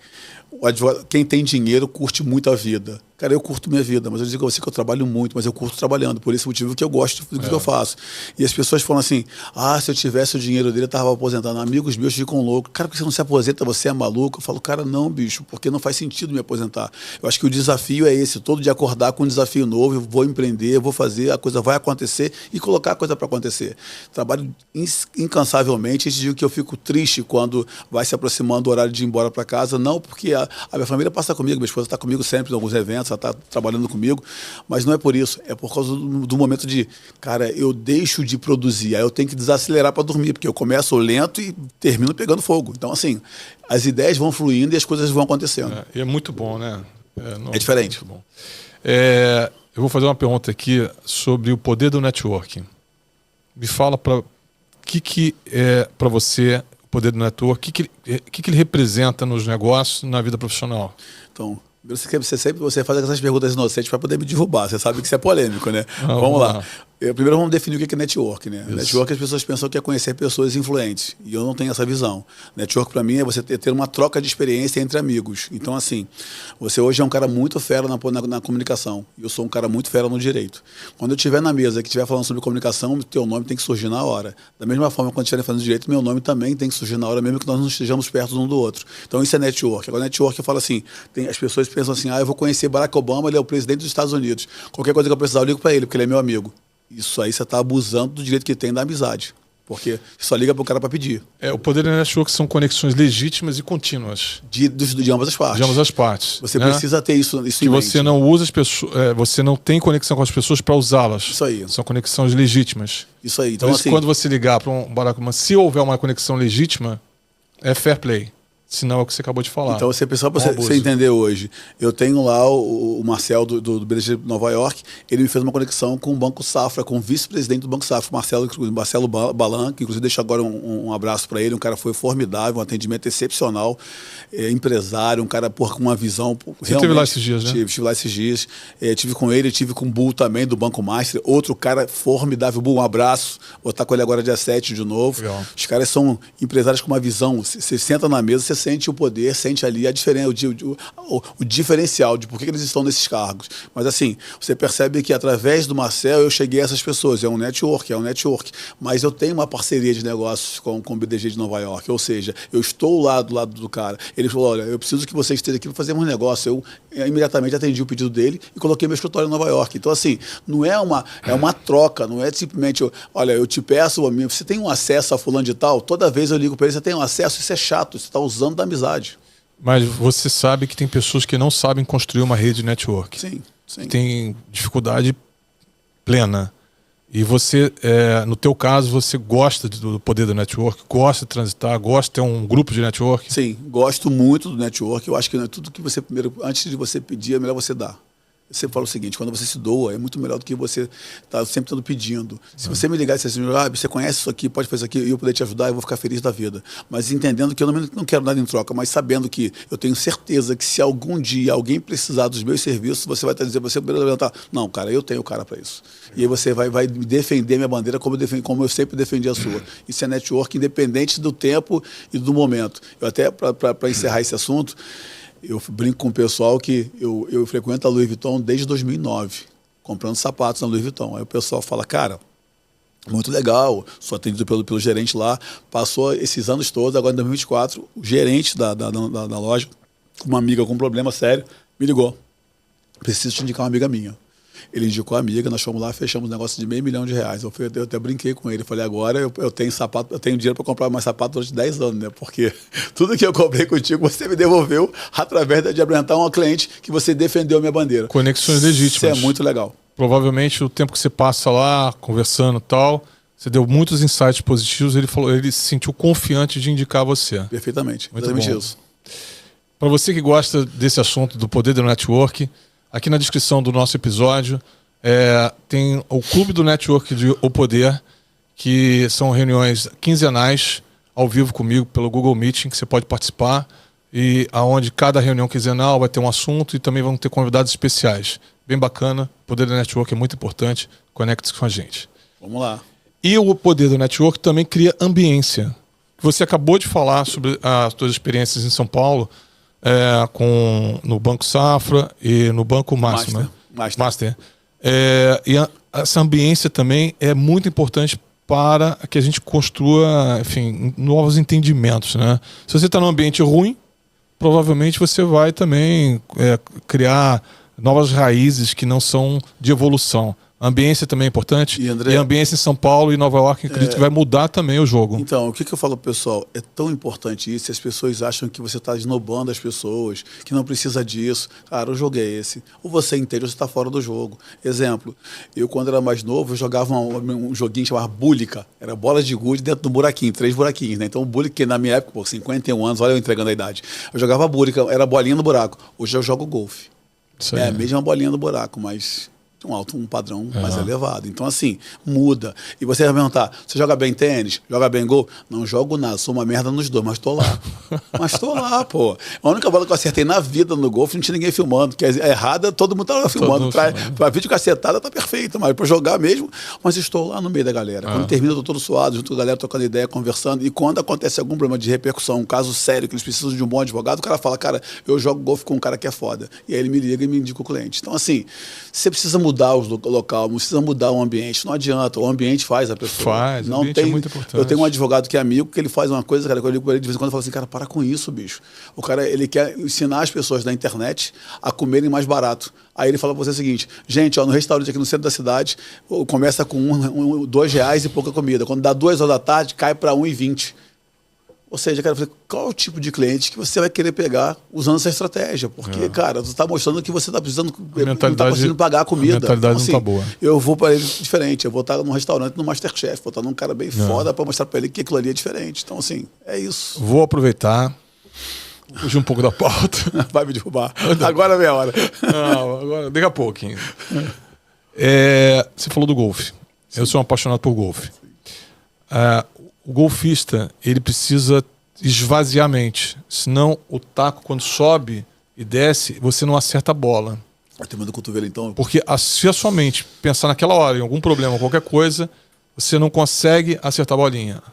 quem tem dinheiro curte muito a vida. Cara, eu curto minha vida, mas eu digo a você que eu trabalho muito, mas eu curto trabalhando, por esse motivo que eu gosto do que eu faço. E as pessoas falam assim, se eu tivesse o dinheiro dele, eu estava aposentando. Amigos meus ficam loucos. Cara, por que você não se aposenta? Você é maluco? Eu falo, cara, não, bicho, porque não faz sentido me aposentar. Eu acho que o desafio é esse, todo dia acordar com um desafio novo, eu vou empreender, eu vou fazer, a coisa vai acontecer e colocar a coisa para acontecer. Trabalho incansavelmente. Esse dia que eu fico triste quando vai se aproximando o horário de ir embora para casa, não porque a minha família passa comigo, minha esposa está comigo sempre em alguns eventos, ela está trabalhando comigo, mas não é por isso, é por causa do momento de, cara, eu deixo de produzir, aí eu tenho que desacelerar para dormir, porque eu começo lento e termino pegando fogo. Então, assim, as ideias vão fluindo e as coisas vão acontecendo. E é muito bom, né? É diferente. Muito bom. Eu vou fazer uma pergunta aqui sobre o poder do networking. Me fala o que é para você o poder do networking, o que ele representa nos negócios, na vida profissional? Então, você faz essas perguntas inocentes para poder me derrubar. Você sabe que isso é polêmico, né? Vamos lá. Primeiro vamos definir o que é network, né? Isso. Network, as pessoas pensam que é conhecer pessoas influentes. E eu não tenho essa visão. Network, para mim, é você ter uma troca de experiência entre amigos. Então, assim, você hoje é um cara muito fera na comunicação. E eu sou um cara muito fera no direito. Quando eu estiver na mesa e estiver falando sobre comunicação, o teu nome tem que surgir na hora. Da mesma forma, quando estiver fazendo direito, meu nome também tem que surgir na hora, mesmo que nós não estejamos perto um do outro. Então, isso é network. Agora, network, eu falo assim, as pessoas pensam assim, eu vou conhecer Barack Obama, ele é o presidente dos Estados Unidos. Qualquer coisa que eu precisar, eu ligo para ele, porque ele é meu amigo. Isso aí você está abusando do direito que tem da amizade. Porque só liga para o cara para pedir. O poder do network são conexões legítimas e contínuas. De ambas as partes. De ambas as partes. Você né? precisa ter isso que em você mente. não usa as pessoas, você não tem conexão com as pessoas para usá-las. Isso aí. São conexões legítimas. Isso aí. Então, assim, quando você ligar para um Barack Obama, se houver uma conexão legítima, é fair play. Senão é o que você acabou de falar. Então, só para você entender hoje, eu tenho lá o Marcel do BDG de Nova York, ele me fez uma conexão com o Banco Safra, com o vice-presidente do Banco Safra, Marcelo Balan, que inclusive deixo agora um abraço para ele, um cara foi formidável, um atendimento excepcional, empresário, um cara com uma visão... Você esteve lá esses dias, né? Estive lá esses dias, tive com ele, tive com o Bull também, do Banco Master, outro cara formidável, Bull, um abraço, vou estar com ele agora dia 7 de novo. Legal. Os caras são empresários com uma visão, você senta na mesa, você sente o poder, sente ali a diferença, o diferencial de por que eles estão nesses cargos. Mas assim, você percebe que através do Marcel eu cheguei a essas pessoas. É um network. Mas eu tenho uma parceria de negócios com o BDG de Nova York. Ou seja, eu estou lá do lado do cara. Ele falou, olha, eu preciso que você esteja aqui para fazer um negócio. Eu imediatamente atendi o pedido dele e coloquei meu escritório em Nova York. Então assim, não é uma troca, não é simplesmente, olha, eu te peço, você tem um acesso a fulano de tal, toda vez eu ligo para ele, você tem um acesso, isso é chato, você está usando da amizade. Mas você sabe que tem pessoas que não sabem construir uma rede de network. Sim. Que tem dificuldade plena. E você, no teu caso, você gosta do poder do network, gosta de transitar, gosta de ter um grupo de network? Sim, gosto muito do network. Eu acho que tudo que você primeiro, antes de você pedir, é melhor você dar. Eu sempre falo o seguinte, quando você se doa, é muito melhor do que você tá sempre estando pedindo. Se você me ligar e disser assim, você conhece isso aqui, pode fazer isso aqui, e eu poder te ajudar, eu vou ficar feliz da vida. Mas entendendo que eu não quero nada em troca, mas sabendo que eu tenho certeza que se algum dia alguém precisar dos meus serviços, você vai estar dizendo, você vai levantar, não, cara, eu tenho cara para isso. E aí você vai defender minha bandeira como eu sempre defendi a sua. Isso é network independente do tempo e do momento. Eu até, para encerrar esse assunto, eu brinco com o pessoal que eu frequento a Louis Vuitton desde 2009, comprando sapatos na Louis Vuitton. Aí o pessoal fala, cara, muito legal, sou atendido pelo gerente lá, passou esses anos todos, agora em 2024, o gerente da loja, uma amiga com um problema sério, me ligou, preciso te indicar uma amiga minha. Ele indicou a amiga, nós fomos lá, fechamos um negócio de R$500 mil. Eu até brinquei com ele. Falei, agora eu tenho sapato, eu tenho dinheiro para comprar mais sapato durante 10 anos, né? Porque tudo que eu comprei contigo, você me devolveu através de apresentar um cliente que você defendeu a minha bandeira. Conexões legítimas. Isso é muito legal. Provavelmente o tempo que você passa lá, conversando e tal, você deu muitos insights positivos, ele se sentiu confiante de indicar você. Perfeitamente. Muito exatamente bom. isso. Para você que gosta desse assunto do poder do network, aqui na descrição do nosso episódio tem o Clube do Network de O Poder, que são reuniões quinzenais, ao vivo comigo, pelo Google Meeting, que você pode participar, e aonde cada reunião quinzenal vai ter um assunto e também vão ter convidados especiais. Bem bacana, o poder do network é muito importante, conecte-se com a gente. Vamos lá. E o poder do network também cria ambiência. Você acabou de falar sobre as suas experiências em São Paulo, no Banco Safra e no Banco Master. Né? Master. Essa ambiência também é muito importante para que a gente construa, enfim, novos entendimentos, né? Se você está num ambiente ruim, provavelmente você vai também criar novas raízes que não são de evolução. A ambiência também é importante. E, André, a ambiência em São Paulo e Nova York, acredito que vai mudar também o jogo. Então, o que eu falo pro pessoal? É tão importante isso, as pessoas acham que você está esnobando as pessoas, que não precisa disso. Cara, o jogo é esse. Ou você entende ou você está fora do jogo. Exemplo, eu quando era mais novo, eu jogava um joguinho chamado Búlica. Era bola de gude dentro do buraquinho, 3 buraquinhos, né? Então o Búlica, que na minha época, 51 anos, olha eu entregando a idade. Eu jogava Búlica, era bolinha no buraco. Hoje eu jogo golfe. É a mesma bolinha no buraco, mas um padrão mais elevado. Então, assim, muda. E você vai perguntar, você joga bem tênis? Joga bem gol? Não jogo nada, sou uma merda nos dois, mas tô lá. Mas tô lá, pô. A única bola que eu acertei na vida no golfe, não tinha ninguém filmando, porque é errada, todo mundo tá filmando. Pra vídeo cacetada tá perfeito, mas pra jogar mesmo, mas estou lá no meio da galera. Quando termina, eu tô todo suado, junto com a galera, trocando ideia, conversando, e quando acontece algum problema de repercussão, um caso sério, que eles precisam de um bom advogado, o cara fala, cara, eu jogo golfe com um cara que é foda. E aí ele me liga e me indica o cliente. Então, assim, você precisa mudar o local, não precisa mudar o ambiente, não adianta, o ambiente faz a pessoa. Faz, não o ambiente tem, é muito importante. Eu tenho um advogado que é amigo, que ele faz uma coisa, cara, que eu ligo com ele de vez em quando e falo assim, cara, para com isso, bicho. O cara, ele quer ensinar as pessoas da internet a comerem mais barato. Aí ele fala pra você o seguinte, gente, ó, no restaurante aqui no centro da cidade, começa com R$2 e pouca comida. Quando dá 2 horas da tarde, cai para R$1,20. Ou seja, cara, qual é o tipo de cliente que você vai querer pegar usando essa estratégia? Porque, cara, você está mostrando que você está precisando, não está conseguindo pagar a comida. A mentalidade então, assim, não está boa. Eu vou para ele diferente. Eu vou estar num restaurante, no Masterchef. Vou estar num cara bem foda para mostrar para ele que aquilo ali é diferente. Então, assim, é isso. Vou aproveitar, fugir um pouco da pauta. Vai me derrubar. Agora é meia hora. Não, agora, daqui a pouco ainda. Você falou do golfe. Sim. Eu sou um apaixonado por golfe. O golfista, ele precisa esvaziar a mente. Senão, o taco, quando sobe e desce, você não acerta a bola. Vai ter medo do cotovelo, então? Porque se a sua mente pensar naquela hora em algum problema, qualquer coisa, você não consegue acertar a bolinha.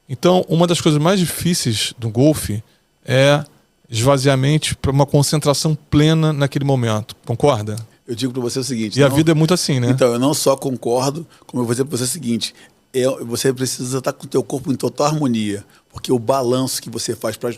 Então, uma das coisas mais difíceis do golfe é esvaziar a mente para uma concentração plena naquele momento. Concorda? Eu digo para você o seguinte... E a vida é muito assim, né? Então, eu não só concordo, como eu vou dizer para você o seguinte... você precisa estar com o teu corpo em total harmonia, porque o balanço que você faz para...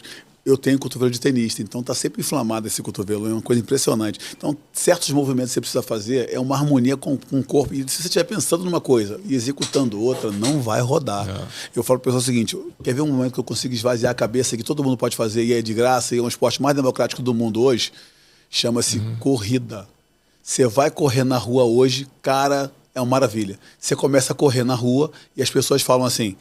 Eu tenho cotovelo de tenista, então está sempre inflamado esse cotovelo, é uma coisa impressionante. Então, certos movimentos que você precisa fazer é uma harmonia com o corpo. E se você estiver pensando numa coisa e executando outra, não vai rodar. Eu falo para o pessoal o seguinte, quer ver um momento que eu consigo esvaziar a cabeça, que todo mundo pode fazer e é de graça, e é um esporte mais democrático do mundo hoje? Chama-se corrida. Você vai correr na rua hoje, cara... É uma maravilha. Você começa a correr na rua e as pessoas falam assim,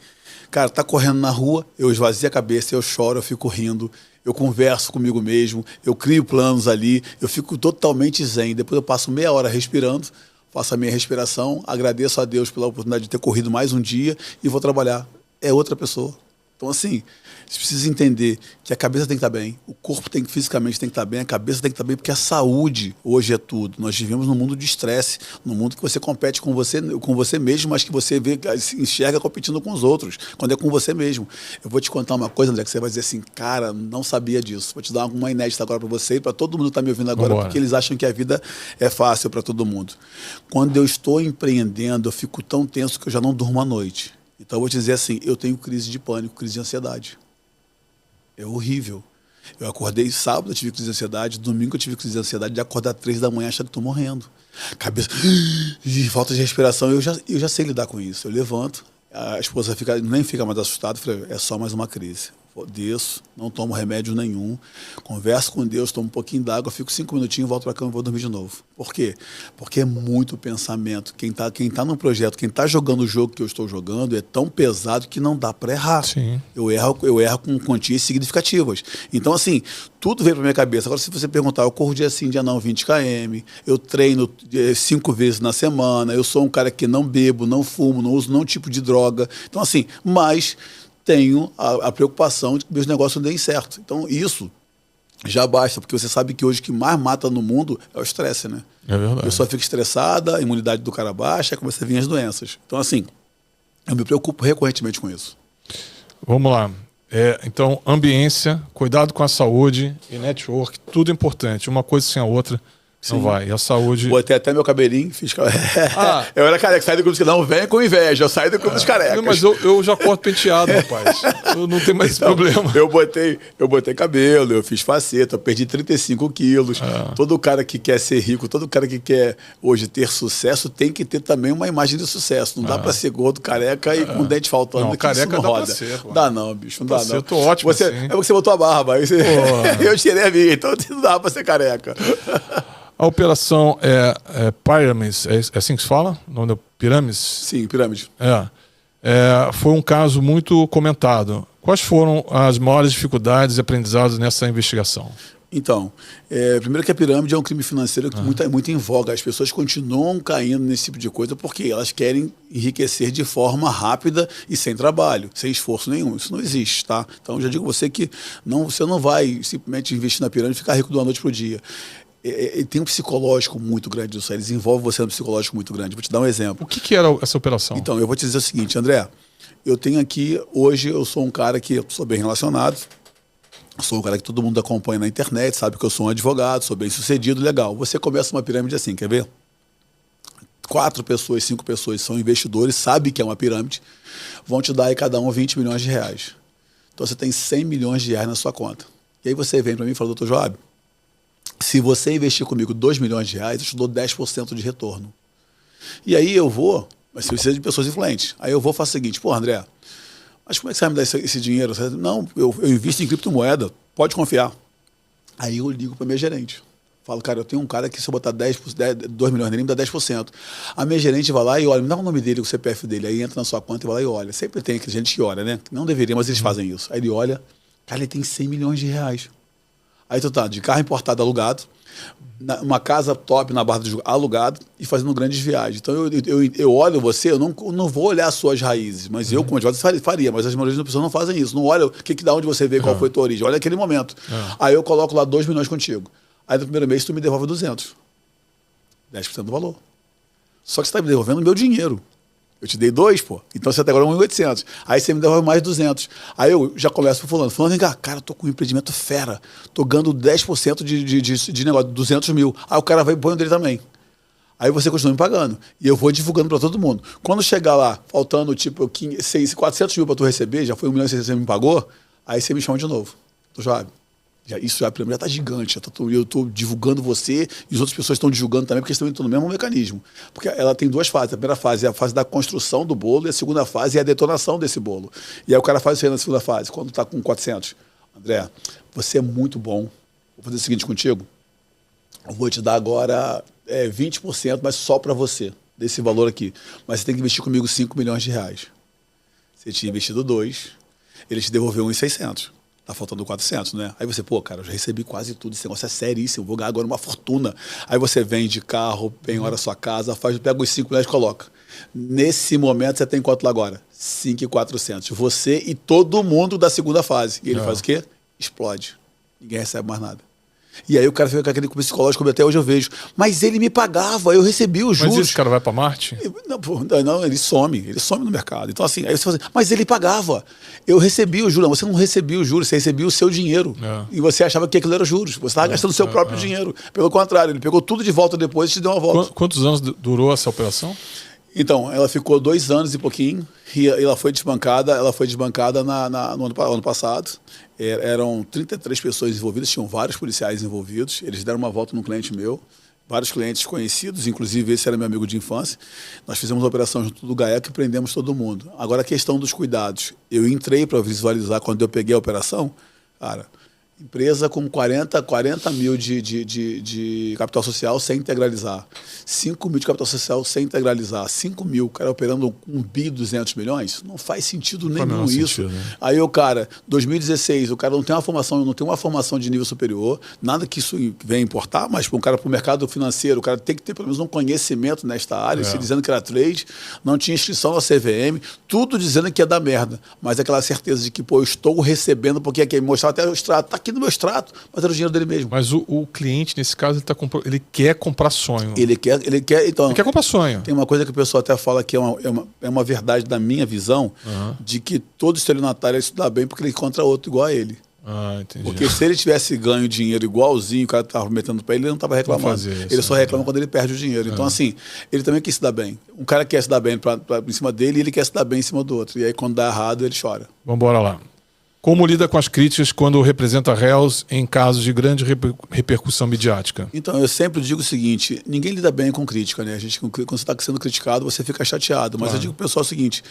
cara, tá correndo na rua, eu esvazio a cabeça, eu choro, eu fico rindo, eu converso comigo mesmo, eu crio planos ali, eu fico totalmente zen. Depois eu passo meia hora respirando, faço a minha respiração, agradeço a Deus pela oportunidade de ter corrido mais um dia e vou trabalhar. É outra pessoa. Então, assim, você precisa entender que a cabeça tem que estar bem, o corpo fisicamente tem que estar bem, a cabeça tem que estar bem, porque a saúde hoje é tudo. Nós vivemos num mundo de estresse, num mundo que você compete com você mesmo, mas que você se enxerga competindo com os outros, quando é com você mesmo. Eu vou te contar uma coisa, André, que você vai dizer assim, cara, não sabia disso. Vou te dar uma inédita agora para você e para todo mundo que está me ouvindo agora, porque eles acham que a vida é fácil para todo mundo. Quando eu estou empreendendo, eu fico tão tenso que eu já não durmo à noite. Então eu vou te dizer assim, eu tenho crise de pânico, crise de ansiedade. É horrível. Eu acordei sábado, eu tive crise de ansiedade, domingo eu tive crise de ansiedade, de acordar 3 da manhã achando que estou morrendo. Cabeça, de falta de respiração, eu já sei lidar com isso. Eu levanto, a esposa nem fica mais assustada, falei, é só mais uma crise. Desço, não tomo remédio nenhum, converso com Deus, tomo um pouquinho d'água, fico 5 minutinhos, volto para a cama e vou dormir de novo. Por quê? Porque é muito pensamento. Quem tá no projeto, quem tá jogando o jogo que eu estou jogando é tão pesado que não dá para errar. Sim. Eu erro com quantias significativas. Então, assim, tudo veio para minha cabeça. Agora, se você perguntar, eu corro dia sim, dia não, 20 km, eu treino 5 vezes na semana, eu sou um cara que não bebo, não fumo, não uso nenhum tipo de droga. Então, assim, mas... tenho a preocupação de que meus negócios não deem certo. Então, isso já basta, porque você sabe que hoje o que mais mata no mundo é o estresse, né? É verdade. A pessoa fica estressada, a imunidade do cara baixa, começa a vir as doenças. Então, assim, eu me preocupo recorrentemente com isso. Vamos lá. Então, ambiência, cuidado com a saúde e network, tudo importante. Uma coisa sem a outra não vai. E a saúde... Botei até meu cabelinho, fiz... Eu era careca, saí do grupo, não vem com inveja, eu saí do grupo dos carecas. Mas eu já corto penteado, rapaz. Eu não tenho mais esse problema. Eu botei cabelo, eu fiz faceta, eu perdi 35 quilos. Todo cara que quer ser rico, todo cara que quer hoje ter sucesso, tem que ter também uma imagem de sucesso. Não dá pra ser gordo, careca e com dente faltando. Não, que careca isso não dá roda. pra ser, pô. Dá não, bicho, não dá não. Eu tô ótimo assim. É porque você botou a barba. Eu tirei a minha, então não dá pra ser careca. A operação Pyramids, é assim que se fala? O nome da Pirâmides? Sim, Pirâmide. Foi um caso muito comentado. Quais foram as maiores dificuldades e aprendizados nessa investigação? Então, primeiro que a pirâmide é um crime financeiro que muito em voga. As pessoas continuam caindo nesse tipo de coisa porque elas querem enriquecer de forma rápida e sem trabalho, sem esforço nenhum. Isso não existe, tá? Então, eu já digo a você que você não vai simplesmente investir na pirâmide e ficar rico de uma noite para o dia. Tem um psicológico muito grande disso. Eles envolvem você num psicológico muito grande. Vou te dar um exemplo. O que era essa operação? Então, eu vou te dizer o seguinte, André. Eu tenho aqui, hoje eu sou um cara que sou bem relacionado. Sou um cara que todo mundo acompanha na internet, sabe que eu sou um advogado, sou bem sucedido, legal. Você começa uma pirâmide assim, quer ver? 4 pessoas, 5 pessoas são investidores, sabe que é uma pirâmide, vão te dar aí cada um 20 milhões de reais. Então você tem 100 milhões de reais na sua conta. E aí você vem para mim e fala, doutor Joab, se você investir comigo 2 milhões de reais, eu te dou 10% de retorno. E aí eu vou, mas você precisa de pessoas influentes. Aí eu vou e faço o seguinte, pô, André, mas como é que você vai me dar esse dinheiro? Você, não, eu invisto em criptomoeda, pode confiar. Aí eu ligo para minha gerente. Falo, cara, eu tenho um cara que se eu botar 2 milhões nele, me dá 10%. A minha gerente vai lá e olha, me dá o nome dele, o CPF dele. Aí entra na sua conta e vai lá e olha. Sempre tem aquele gente que olha, né? Não deveria, mas eles fazem isso. Aí ele olha, cara, ele tem 100 milhões de reais. Aí tu tá de carro importado alugado, uma casa top na Barra do Juruá alugado e fazendo grandes viagens. Então eu olho você, eu não vou olhar as suas raízes, mas eu como advogado faria, mas as maioria das pessoas não fazem isso. Não olha da onde você veio, qual foi a tua origem, olha aquele momento. Aí eu coloco lá 2 milhões contigo. Aí no primeiro mês tu me devolve 200. 10% do valor. Só que você está me devolvendo o meu dinheiro. Eu te dei 2, pô. Então você até agora 1.800. Aí você me devolve mais 200. Aí eu já começo falando, vem cá, cara, eu tô com um empreendimento fera. Tô ganhando 10% de negócio, 200 mil. Aí o cara vai e põe o dele também. Aí você continua me pagando. E eu vou divulgando para todo mundo. Quando chegar lá, faltando tipo 400 mil para tu receber, já foi 1 milhão e 600 você me pagou, aí você me chama de novo. Tu já isso já está gigante. Eu estou divulgando você e as outras pessoas estão divulgando também, porque eles estão no mesmo mecanismo. Porque ela tem 2 fases. A primeira fase é a fase da construção do bolo e a segunda fase é a detonação desse bolo. E aí o cara faz isso aí na segunda fase, quando está com 400. André, você é muito bom. Vou fazer o seguinte contigo. Eu vou te dar agora 20%, mas só para você, desse valor aqui. Mas você tem que investir comigo 5 milhões de reais. Você tinha investido 2, ele te devolveu 1.600. Tá faltando 400, né? Aí você, pô, cara, eu já recebi quase tudo, esse negócio é seríssimo, vou ganhar agora uma fortuna. Aí você vende carro, penhora a sua casa, pega os 5 milhões e coloca. Nesse momento você tem quanto lá agora? 5.400. Você e todo mundo da segunda fase. E ele faz o quê? Explode. Ninguém recebe mais nada. E aí o cara fica com aquele psicológico, como até hoje eu vejo. Mas ele me pagava, eu recebia os juros. Mas esse cara vai para Marte? Não, ele some no mercado. Então assim, aí você fala assim, mas ele pagava. Eu recebia os juros. Não, você não recebia os juros, você recebia o seu dinheiro. E você achava que aquilo era juros. Você estava gastando o seu próprio dinheiro. Pelo contrário, ele pegou tudo de volta depois e te deu uma volta. Quantos anos durou essa operação? Então, ela ficou 2 anos e pouquinho e ela foi desbancada no ano passado. Eram 33 pessoas envolvidas, tinham vários policiais envolvidos. Eles deram uma volta num cliente meu, vários clientes conhecidos, inclusive esse era meu amigo de infância. Nós fizemos uma operação junto do GAECO e prendemos todo mundo. Agora, a questão dos cuidados. Eu entrei para visualizar quando eu peguei a operação, cara, empresa com 40 mil de capital social sem integralizar. 5 mil de capital social sem integralizar. 5 mil, o cara operando 1.200 bilhões, não faz sentido nenhum isso. Sentido, né? Aí o cara, 2016, o cara não tem uma formação de nível superior, nada que isso venha importar, mas para um cara, para o mercado financeiro, o cara tem que ter pelo menos um conhecimento nesta área, se dizendo que era trade, não tinha inscrição na CVM, tudo dizendo que ia dar merda. Mas aquela certeza de que, pô, eu estou recebendo, porque aqui mostrava até o extrato, tá aqui no meu extrato, mas era o dinheiro dele mesmo. Mas o cliente, nesse caso, ele quer comprar sonho. Ele quer comprar sonho. Tem uma coisa que o pessoal até fala que é uma verdade da minha visão, de que todo estelionatário ele se dá bem porque ele encontra outro igual a ele. Entendi. Porque se ele tivesse ganho dinheiro igualzinho, o cara estava metendo para ele não estava reclamando. Ele só reclama quando ele perde o dinheiro. Então, assim, ele também quer se dar bem. Um cara quer se dar bem em cima dele e ele quer se dar bem em cima do outro. E aí, quando dá errado, ele chora. Vamos embora lá. Como lida com as críticas quando representa réus em casos de grande repercussão midiática? Então, eu sempre digo o seguinte, ninguém lida bem com crítica, né? Quando você está sendo criticado, você fica chateado. Mas eu digo pro pessoal o seguinte,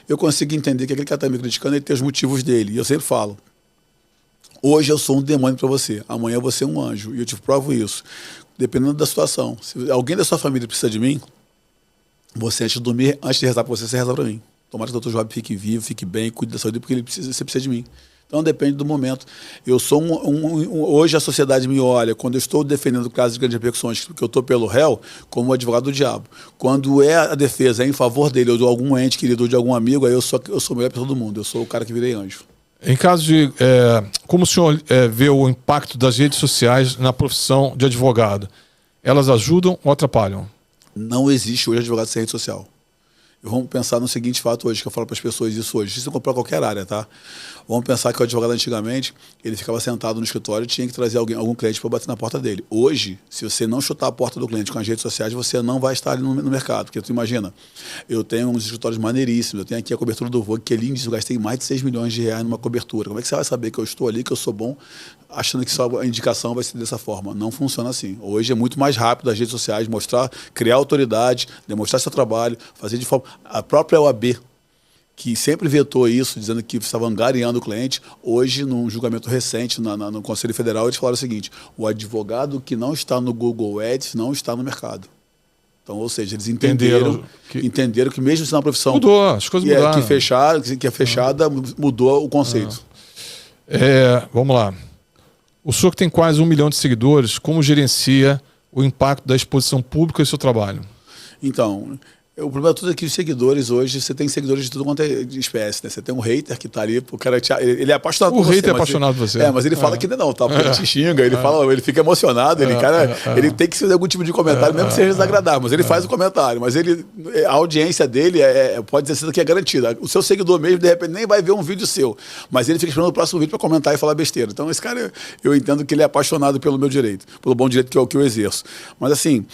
eu consigo entender que aquele cara está me criticando, ele tem os motivos dele. E eu sempre falo, hoje eu sou um demônio para você, amanhã você é um anjo. E eu te provo isso. Dependendo da situação. Se alguém da sua família precisa de mim, você antes de dormir, antes de rezar para você, você reza para mim. Tomara que o Dr. Joab fique vivo, fique bem, cuide da saúde, porque você precisa de mim. Então depende do momento. Eu sou hoje a sociedade me olha, quando eu estou defendendo casos de grandes repercussões, que eu estou pelo réu, como advogado do diabo. Quando é a defesa em favor dele, ou de algum ente querido, ou de algum amigo, aí eu sou a melhor pessoa do mundo. Eu sou o cara que virei anjo. Em caso de... como o senhor vê o impacto das redes sociais na profissão de advogado? Elas ajudam ou atrapalham? Não existe hoje advogado sem rede social. Vamos pensar no seguinte fato hoje, que eu falo para as pessoas isso hoje. Isso comprar qualquer área, tá? Vamos pensar que o advogado antigamente, ele ficava sentado no escritório e tinha que trazer algum cliente para bater na porta dele. Hoje, se você não chutar a porta do cliente com as redes sociais, você não vai estar ali no mercado. Porque tu imagina, eu tenho uns escritórios maneiríssimos, eu tenho aqui a cobertura do Vogue, que é lindíssimo, eu gastei mais de 6 milhões de reais numa cobertura. Como é que você vai saber que eu estou ali, que eu sou bom, achando que só a indicação vai ser dessa forma? Não funciona assim. Hoje é muito mais rápido as redes sociais, criar autoridade, demonstrar seu trabalho, fazer de forma... A própria OAB, que sempre vetou isso, dizendo que estava angariando o cliente, hoje, num julgamento recente no Conselho Federal, eles falaram o seguinte: o advogado que não está no Google Ads não está no mercado. Então, ou seja, eles entenderam que mesmo se na profissão... Mudou, as coisas mudaram. Que é fechada, mudou o conceito. Vamos lá. O senhor que tem quase 1 milhão de seguidores, como gerencia o impacto da exposição pública em seu trabalho? Então... O problema tudo é que os seguidores hoje, você tem seguidores de tudo quanto é de espécie, né? Você tem um hater que tá ali, o cara ele é apaixonado por você. O hater é apaixonado por você. Mas ele fala que não, tá? Porque ele te xinga, ele fica emocionado, ele tem que fazer algum tipo de comentário, mesmo que seja desagradável, mas ele faz o comentário. Mas a audiência dele pode dizer que é garantida. O seu seguidor mesmo, de repente, nem vai ver um vídeo seu, mas ele fica esperando o próximo vídeo para comentar e falar besteira. Então, esse cara, eu entendo que ele é apaixonado pelo meu direito, pelo bom direito que eu exerço. Mas, assim,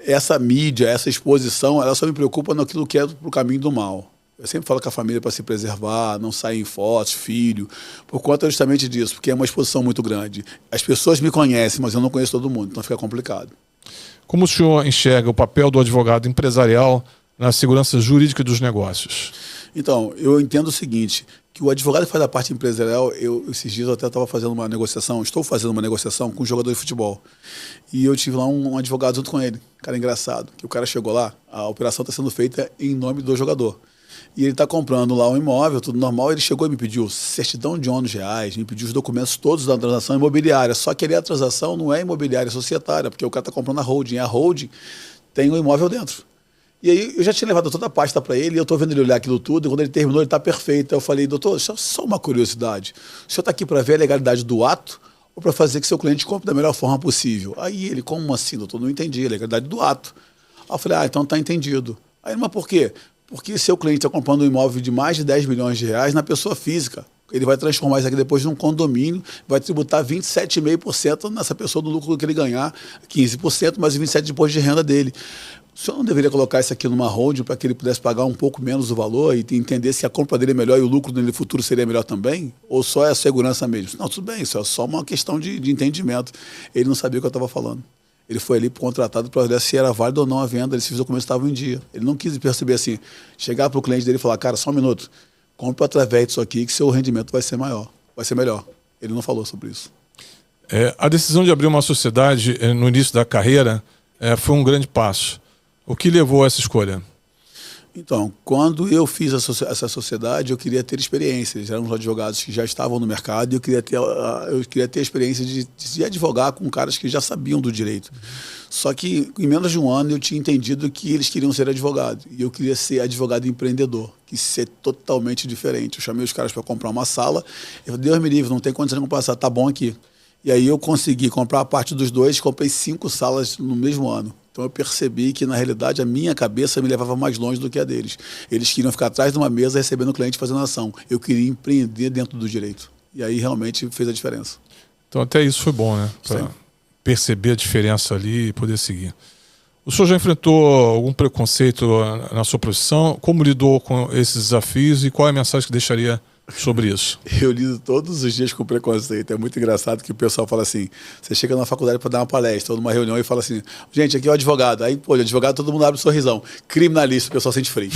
essa mídia, essa exposição, ela só me preocupa naquilo que é pro caminho do mal. Eu sempre falo com a família para se preservar, não sair em fotos, filho, por conta justamente disso, porque é uma exposição muito grande. As pessoas me conhecem, mas eu não conheço todo mundo, então fica complicado. Como o senhor enxerga o papel do advogado empresarial na segurança jurídica dos negócios? Então, eu entendo o seguinte, que o advogado que faz a parte empresarial, esses dias eu até estou fazendo uma negociação com um jogador de futebol. E eu tive lá um advogado junto com ele. Cara, engraçado, que o cara chegou lá, a operação está sendo feita em nome do jogador. E ele está comprando lá um imóvel, tudo normal, ele chegou e me pediu certidão de ônus reais, me pediu os documentos todos da transação imobiliária. Só que ali a transação não é imobiliária, é societária, porque o cara está comprando a holding tem um imóvel dentro. E aí eu já tinha levado toda a pasta para ele, e eu estou vendo ele olhar aquilo tudo, e quando ele terminou, ele está perfeito. Eu falei: doutor, só uma curiosidade, o senhor está aqui para ver a legalidade do ato ou para fazer que seu cliente compre da melhor forma possível? Aí ele: como assim, doutor? Não entendi, a legalidade do ato. Aí eu falei: então está entendido. Aí, mas por quê? Porque seu cliente está comprando um imóvel de mais de 10 milhões de reais na pessoa física. Ele vai transformar isso aqui depois num condomínio, vai tributar 27,5% nessa pessoa do lucro que ele ganhar, 15%, mais 27% de imposto de renda dele. O senhor não deveria colocar isso aqui numa holding para que ele pudesse pagar um pouco menos o valor e entender se a compra dele é melhor e o lucro dele no futuro seria melhor também? Ou só é a segurança mesmo? Não, tudo bem, isso é só uma questão de entendimento. Ele não sabia o que eu estava falando. Ele foi ali contratado para olhar se era válido ou não a venda, se os documentos estavam em dia. Ele não quis perceber assim, chegar para o cliente dele e falar: cara, só um minuto, compra através disso aqui que seu rendimento vai ser maior, vai ser melhor. Ele não falou sobre isso. A decisão de abrir uma sociedade no início da carreira foi um grande passo. O que levou a essa escolha? Então, quando eu fiz essa sociedade, eu queria ter experiência. Eles eram advogados que já estavam no mercado e eu queria ter a experiência de advogar com caras que já sabiam do direito. Só que em menos de um ano eu tinha entendido que eles queriam ser advogados. E eu queria ser advogado empreendedor, que ser totalmente diferente. Eu chamei os caras para comprar uma sala. Eu falei: Deus me livre, não tem condição de comprar essa, tá bom aqui. E aí eu consegui comprar a parte dos dois, comprei 5 salas no mesmo ano. Então eu percebi que, na realidade, a minha cabeça me levava mais longe do que a deles. Eles queriam ficar atrás de uma mesa recebendo o cliente fazendo ação. Eu queria empreender dentro do direito. E aí realmente fez a diferença. Então até isso foi bom, né? Para perceber a diferença ali e poder seguir. O senhor já enfrentou algum preconceito na sua profissão? Como lidou com esses desafios e qual é a mensagem que deixaria sobre isso? Eu lido todos os dias com preconceito. É muito engraçado que o pessoal fala assim: você chega na faculdade para dar uma palestra ou numa reunião e fala assim: gente, aqui é o advogado. Aí, pô, de advogado todo mundo abre um sorrisão. Criminalista, o pessoal sente frio.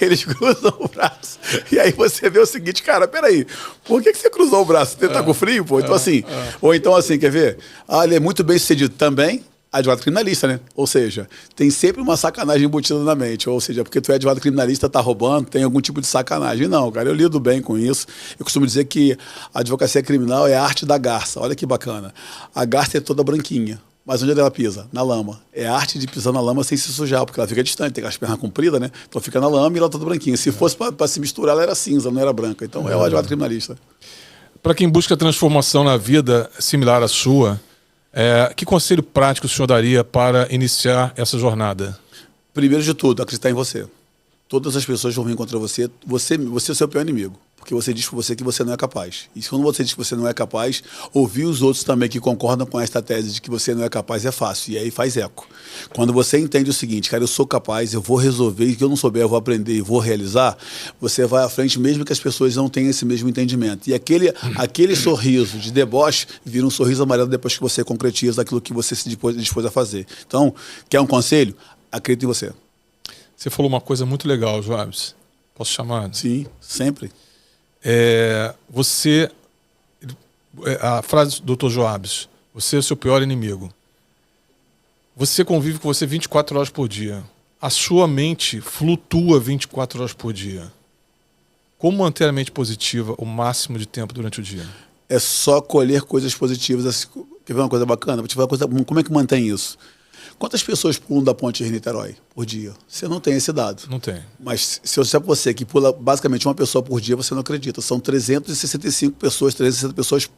Eles cruzam o braço. E aí você vê o seguinte: cara, peraí, por que você cruzou o braço? Você tá com frio, pô? Então assim, ou então assim, quer ver? Ele é muito bem sucedido também. advogado criminalista, né? Ou seja, tem sempre uma sacanagem embutida na mente. Ou seja, porque tu é advogado criminalista, tá roubando, tem algum tipo de sacanagem. Não, cara, eu lido bem com isso. Eu costumo dizer que a advocacia criminal é a arte da garça. Olha que bacana. A garça é toda branquinha. Mas onde ela pisa? Na lama. É a arte de pisar na lama sem se sujar, porque ela fica distante, tem as pernas compridas, né? Então fica na lama e ela toda branquinha. Se fosse para se misturar, ela era cinza, não era branca. Então é o advogado criminalista. Para quem busca transformação na vida similar à sua, que conselho prático o senhor daria para iniciar essa jornada? Primeiro de tudo, acreditar em você. Todas as pessoas vão vir contra você. Você é o seu pior inimigo. Porque você diz para você que você não é capaz. E quando você diz que você não é capaz, ouvir os outros também que concordam com esta tese de que você não é capaz é fácil. E aí faz eco. Quando você entende o seguinte, cara, eu sou capaz, eu vou resolver, e que eu não souber, eu vou aprender e vou realizar, você vai à frente mesmo que as pessoas não tenham esse mesmo entendimento. E aquele sorriso de deboche vira um sorriso amarelo depois que você concretiza aquilo que você se dispôs a fazer. Então, quer um conselho? Acredite em você. Você falou uma coisa muito legal, Joabes. Posso chamar? Sim, sempre. A frase do Dr. Joabes, você é o seu pior inimigo. Você convive com você 24 horas por dia. A sua mente flutua 24 horas por dia. Como manter a mente positiva o máximo de tempo durante o dia? É só colher coisas positivas. Quer ver uma coisa bacana? Vou te falar uma coisa, como é que mantém isso? Quantas pessoas pulam da ponte de Niterói por dia? Você não tem esse dado. Não tem. Mas se eu disser para você que pula basicamente uma pessoa por dia, você não acredita. São 365 pessoas, 360 pessoas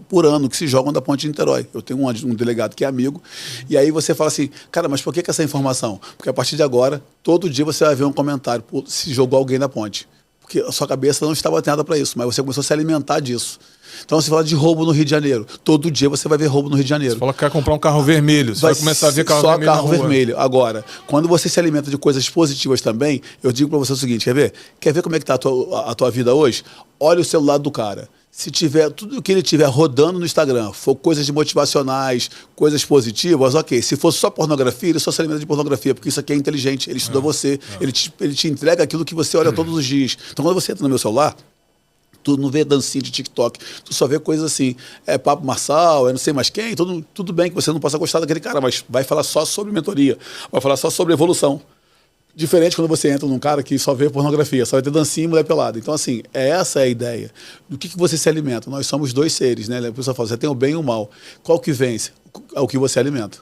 por ano que se jogam da ponte de Niterói. Eu tenho um delegado que é amigo. E aí você fala assim, cara, mas por que essa informação? Porque a partir de agora, todo dia você vai ver um comentário, se jogou alguém na ponte. Porque a sua cabeça não estava atentada para isso, mas você começou a se alimentar disso. Então você fala de roubo no Rio de Janeiro. Todo dia você vai ver roubo no Rio de Janeiro. Você fala que quer comprar um carro vermelho. Você vai começar a ver carro vermelho na rua. Só carro vermelho. Agora, quando você se alimenta de coisas positivas também, eu digo para você o seguinte, quer ver? Quer ver como é que está a tua vida hoje? Olha o celular do cara. Se tiver tudo que ele tiver rodando no Instagram, for coisas motivacionais, coisas positivas, ok. Se for só pornografia, ele só se alimenta de pornografia, porque isso aqui é inteligente, ele estuda você, ele te entrega aquilo que você olha todos os dias. Então quando você entra no meu celular, tu não vê dancinha de TikTok, tu só vê coisas assim, papo marçal, não sei mais quem, tudo bem que você não possa gostar daquele cara, mas vai falar só sobre mentoria, vai falar só sobre evolução. Diferente quando você entra num cara que só vê pornografia, só vai ter dancinha e mulher pelada. Então, assim, essa é a ideia. Do que você se alimenta? Nós somos dois seres, né? A pessoa fala, você tem o bem e o mal. Qual que vence? É o que você alimenta.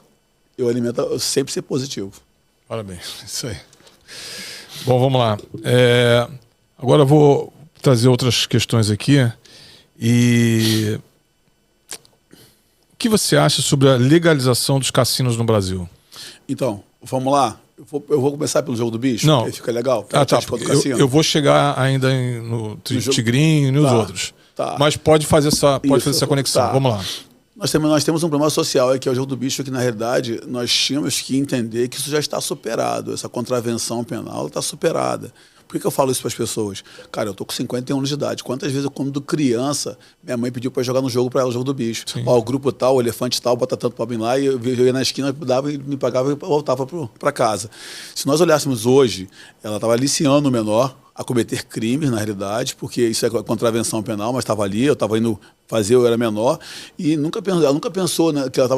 Eu sempre ser positivo. Parabéns, isso aí. Bom, vamos lá. Agora eu vou trazer outras questões aqui. E o que você acha sobre a legalização dos cassinos no Brasil? Então, vamos lá. Eu vou começar pelo jogo do bicho, não. Aí fica legal. Tá. Eu vou chegar ainda no Tigrinho e nos outros. Tá. Mas pode fazer essa conexão. Tá. Vamos lá. Nós temos um problema social, que é o jogo do bicho, que na realidade nós tínhamos que entender que isso já está superado. Essa contravenção penal está superada. Por que eu falo isso para as pessoas? Cara, eu tô com 51 anos de idade. Quantas vezes, quando criança, minha mãe pediu para jogar no jogo para ela, o jogo do bicho. Ó, o grupo tal, o elefante tal, bota tanto para mim lá, e eu ia na esquina, dava e me pagava e voltava para casa. Se nós olhássemos hoje, ela estava aliciando o menor a cometer crimes, na realidade, porque isso é contravenção penal, mas estava ali, eu estava indo fazer, eu era menor, e ela nunca pensou, né, que ela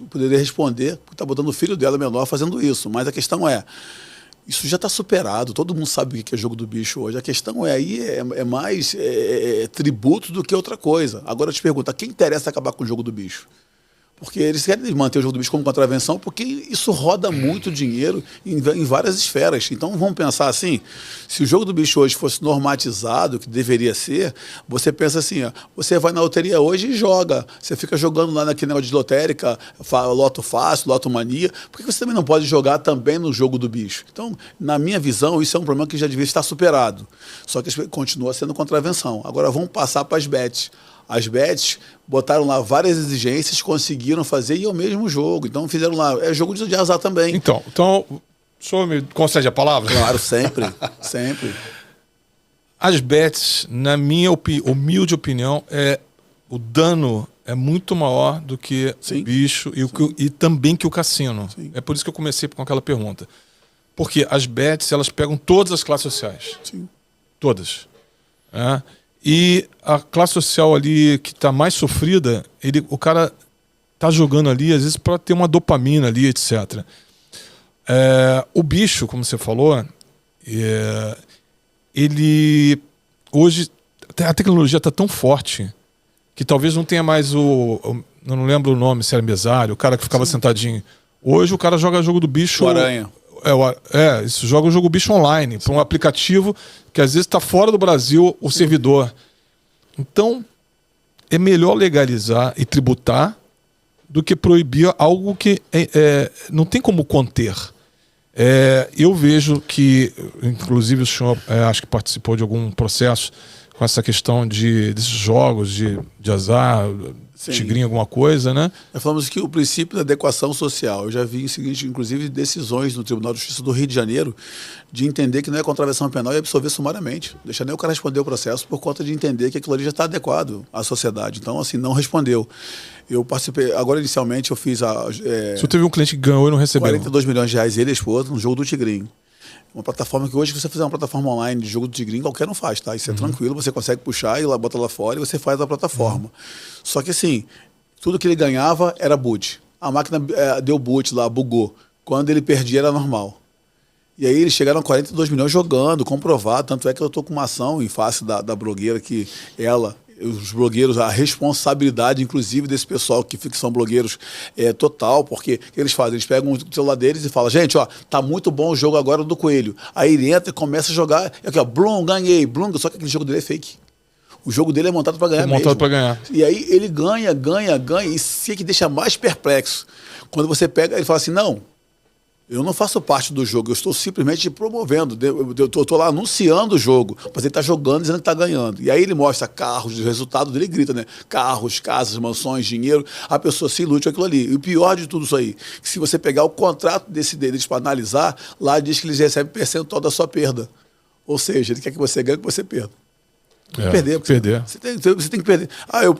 poderia responder, porque está botando o filho dela menor fazendo isso. Mas a questão é, isso já está superado, todo mundo sabe o que é jogo do bicho hoje. A questão é mais tributo do que outra coisa. Agora eu te pergunto, a quem interessa acabar com o jogo do bicho? Porque eles querem manter o jogo do bicho como contravenção, porque isso roda muito dinheiro em várias esferas. Então vamos pensar assim, se o jogo do bicho hoje fosse normatizado, que deveria ser, você pensa assim, ó, você vai na loteria hoje e joga. Você fica jogando lá naquele negócio de lotérica, loto fácil, loto mania, por que você também não pode jogar também no jogo do bicho? Então, na minha visão, isso é um problema que já devia estar superado. Só que continua sendo contravenção. Agora vamos passar para as bets. As bets botaram lá várias exigências, conseguiram fazer e é o mesmo jogo. Então fizeram lá, é jogo de azar também. Então o senhor me concede a palavra? Claro, sempre, sempre. As bets, na minha humilde opinião, o dano é muito maior do que o bicho e também que o cassino. Sim. É por isso que eu comecei com aquela pergunta. Porque as bets, elas pegam todas as classes sociais. Sim. Todas. E a classe social ali que está mais sofrida, o cara tá jogando ali, às vezes, para ter uma dopamina ali, etc. O bicho, como você falou, ele... Hoje, a tecnologia está tão forte que talvez não tenha mais eu não lembro o nome, se era mesário, o cara que ficava sentadinho. Hoje o cara joga jogo do bicho... O Aranha. Isso joga o jogo bicho online, para um aplicativo que às vezes está fora do Brasil, o servidor. Então, é melhor legalizar e tributar do que proibir algo que não tem como conter. Eu vejo que, inclusive o senhor acho que participou de algum processo com essa questão desses jogos de azar, Sim. tigrinho, alguma coisa, né? Nós falamos que o princípio da adequação social, eu já vi o seguinte, inclusive decisões no Tribunal de Justiça do Rio de Janeiro, de entender que não é contravenção penal e absolver sumariamente. Deixa nem o cara responder o processo por conta de entender que aquilo ali já está adequado à sociedade. Então, assim, não respondeu. Eu participei, agora inicialmente eu fiz Você teve um cliente que ganhou e não recebeu. 42 milhões de reais, ele e a esposa, no jogo do Tigrinho. Uma plataforma que hoje, se você fizer uma plataforma online de jogo do Tigrinho, qualquer um faz, tá? Isso é tranquilo, você consegue puxar e bota lá fora e você faz a plataforma. Só que assim, tudo que ele ganhava era boot. A máquina deu boot lá, bugou. Quando ele perdia era normal. E aí eles chegaram a 42 milhões jogando, comprovado. Tanto é que eu estou com uma ação em face da blogueira que os blogueiros, a responsabilidade, inclusive, desse pessoal que são blogueiros é total, porque o que eles fazem? Eles pegam o celular deles e falam, gente, ó, tá muito bom o jogo agora do Coelho. Aí ele entra e começa a jogar, aqui, ó, Blum, ganhei, Blum, só que aquele jogo dele é fake. O jogo dele é montado para ganhar mesmo. Montado para ganhar. E aí ele ganha, e isso é que deixa mais perplexo. Quando você pega, ele fala assim, não, eu não faço parte do jogo, eu estou simplesmente promovendo, eu estou lá anunciando o jogo, mas ele está jogando dizendo que está ganhando. E aí ele mostra carros, o resultado dele grita, né? Carros, casas, mansões, dinheiro, a pessoa se ilude com aquilo ali. E o pior de tudo isso aí, que se você pegar o contrato deles para analisar, lá diz que eles recebem percentual da sua perda. Ou seja, ele quer que você ganhe, que você perda. Perder. Você tem que perder.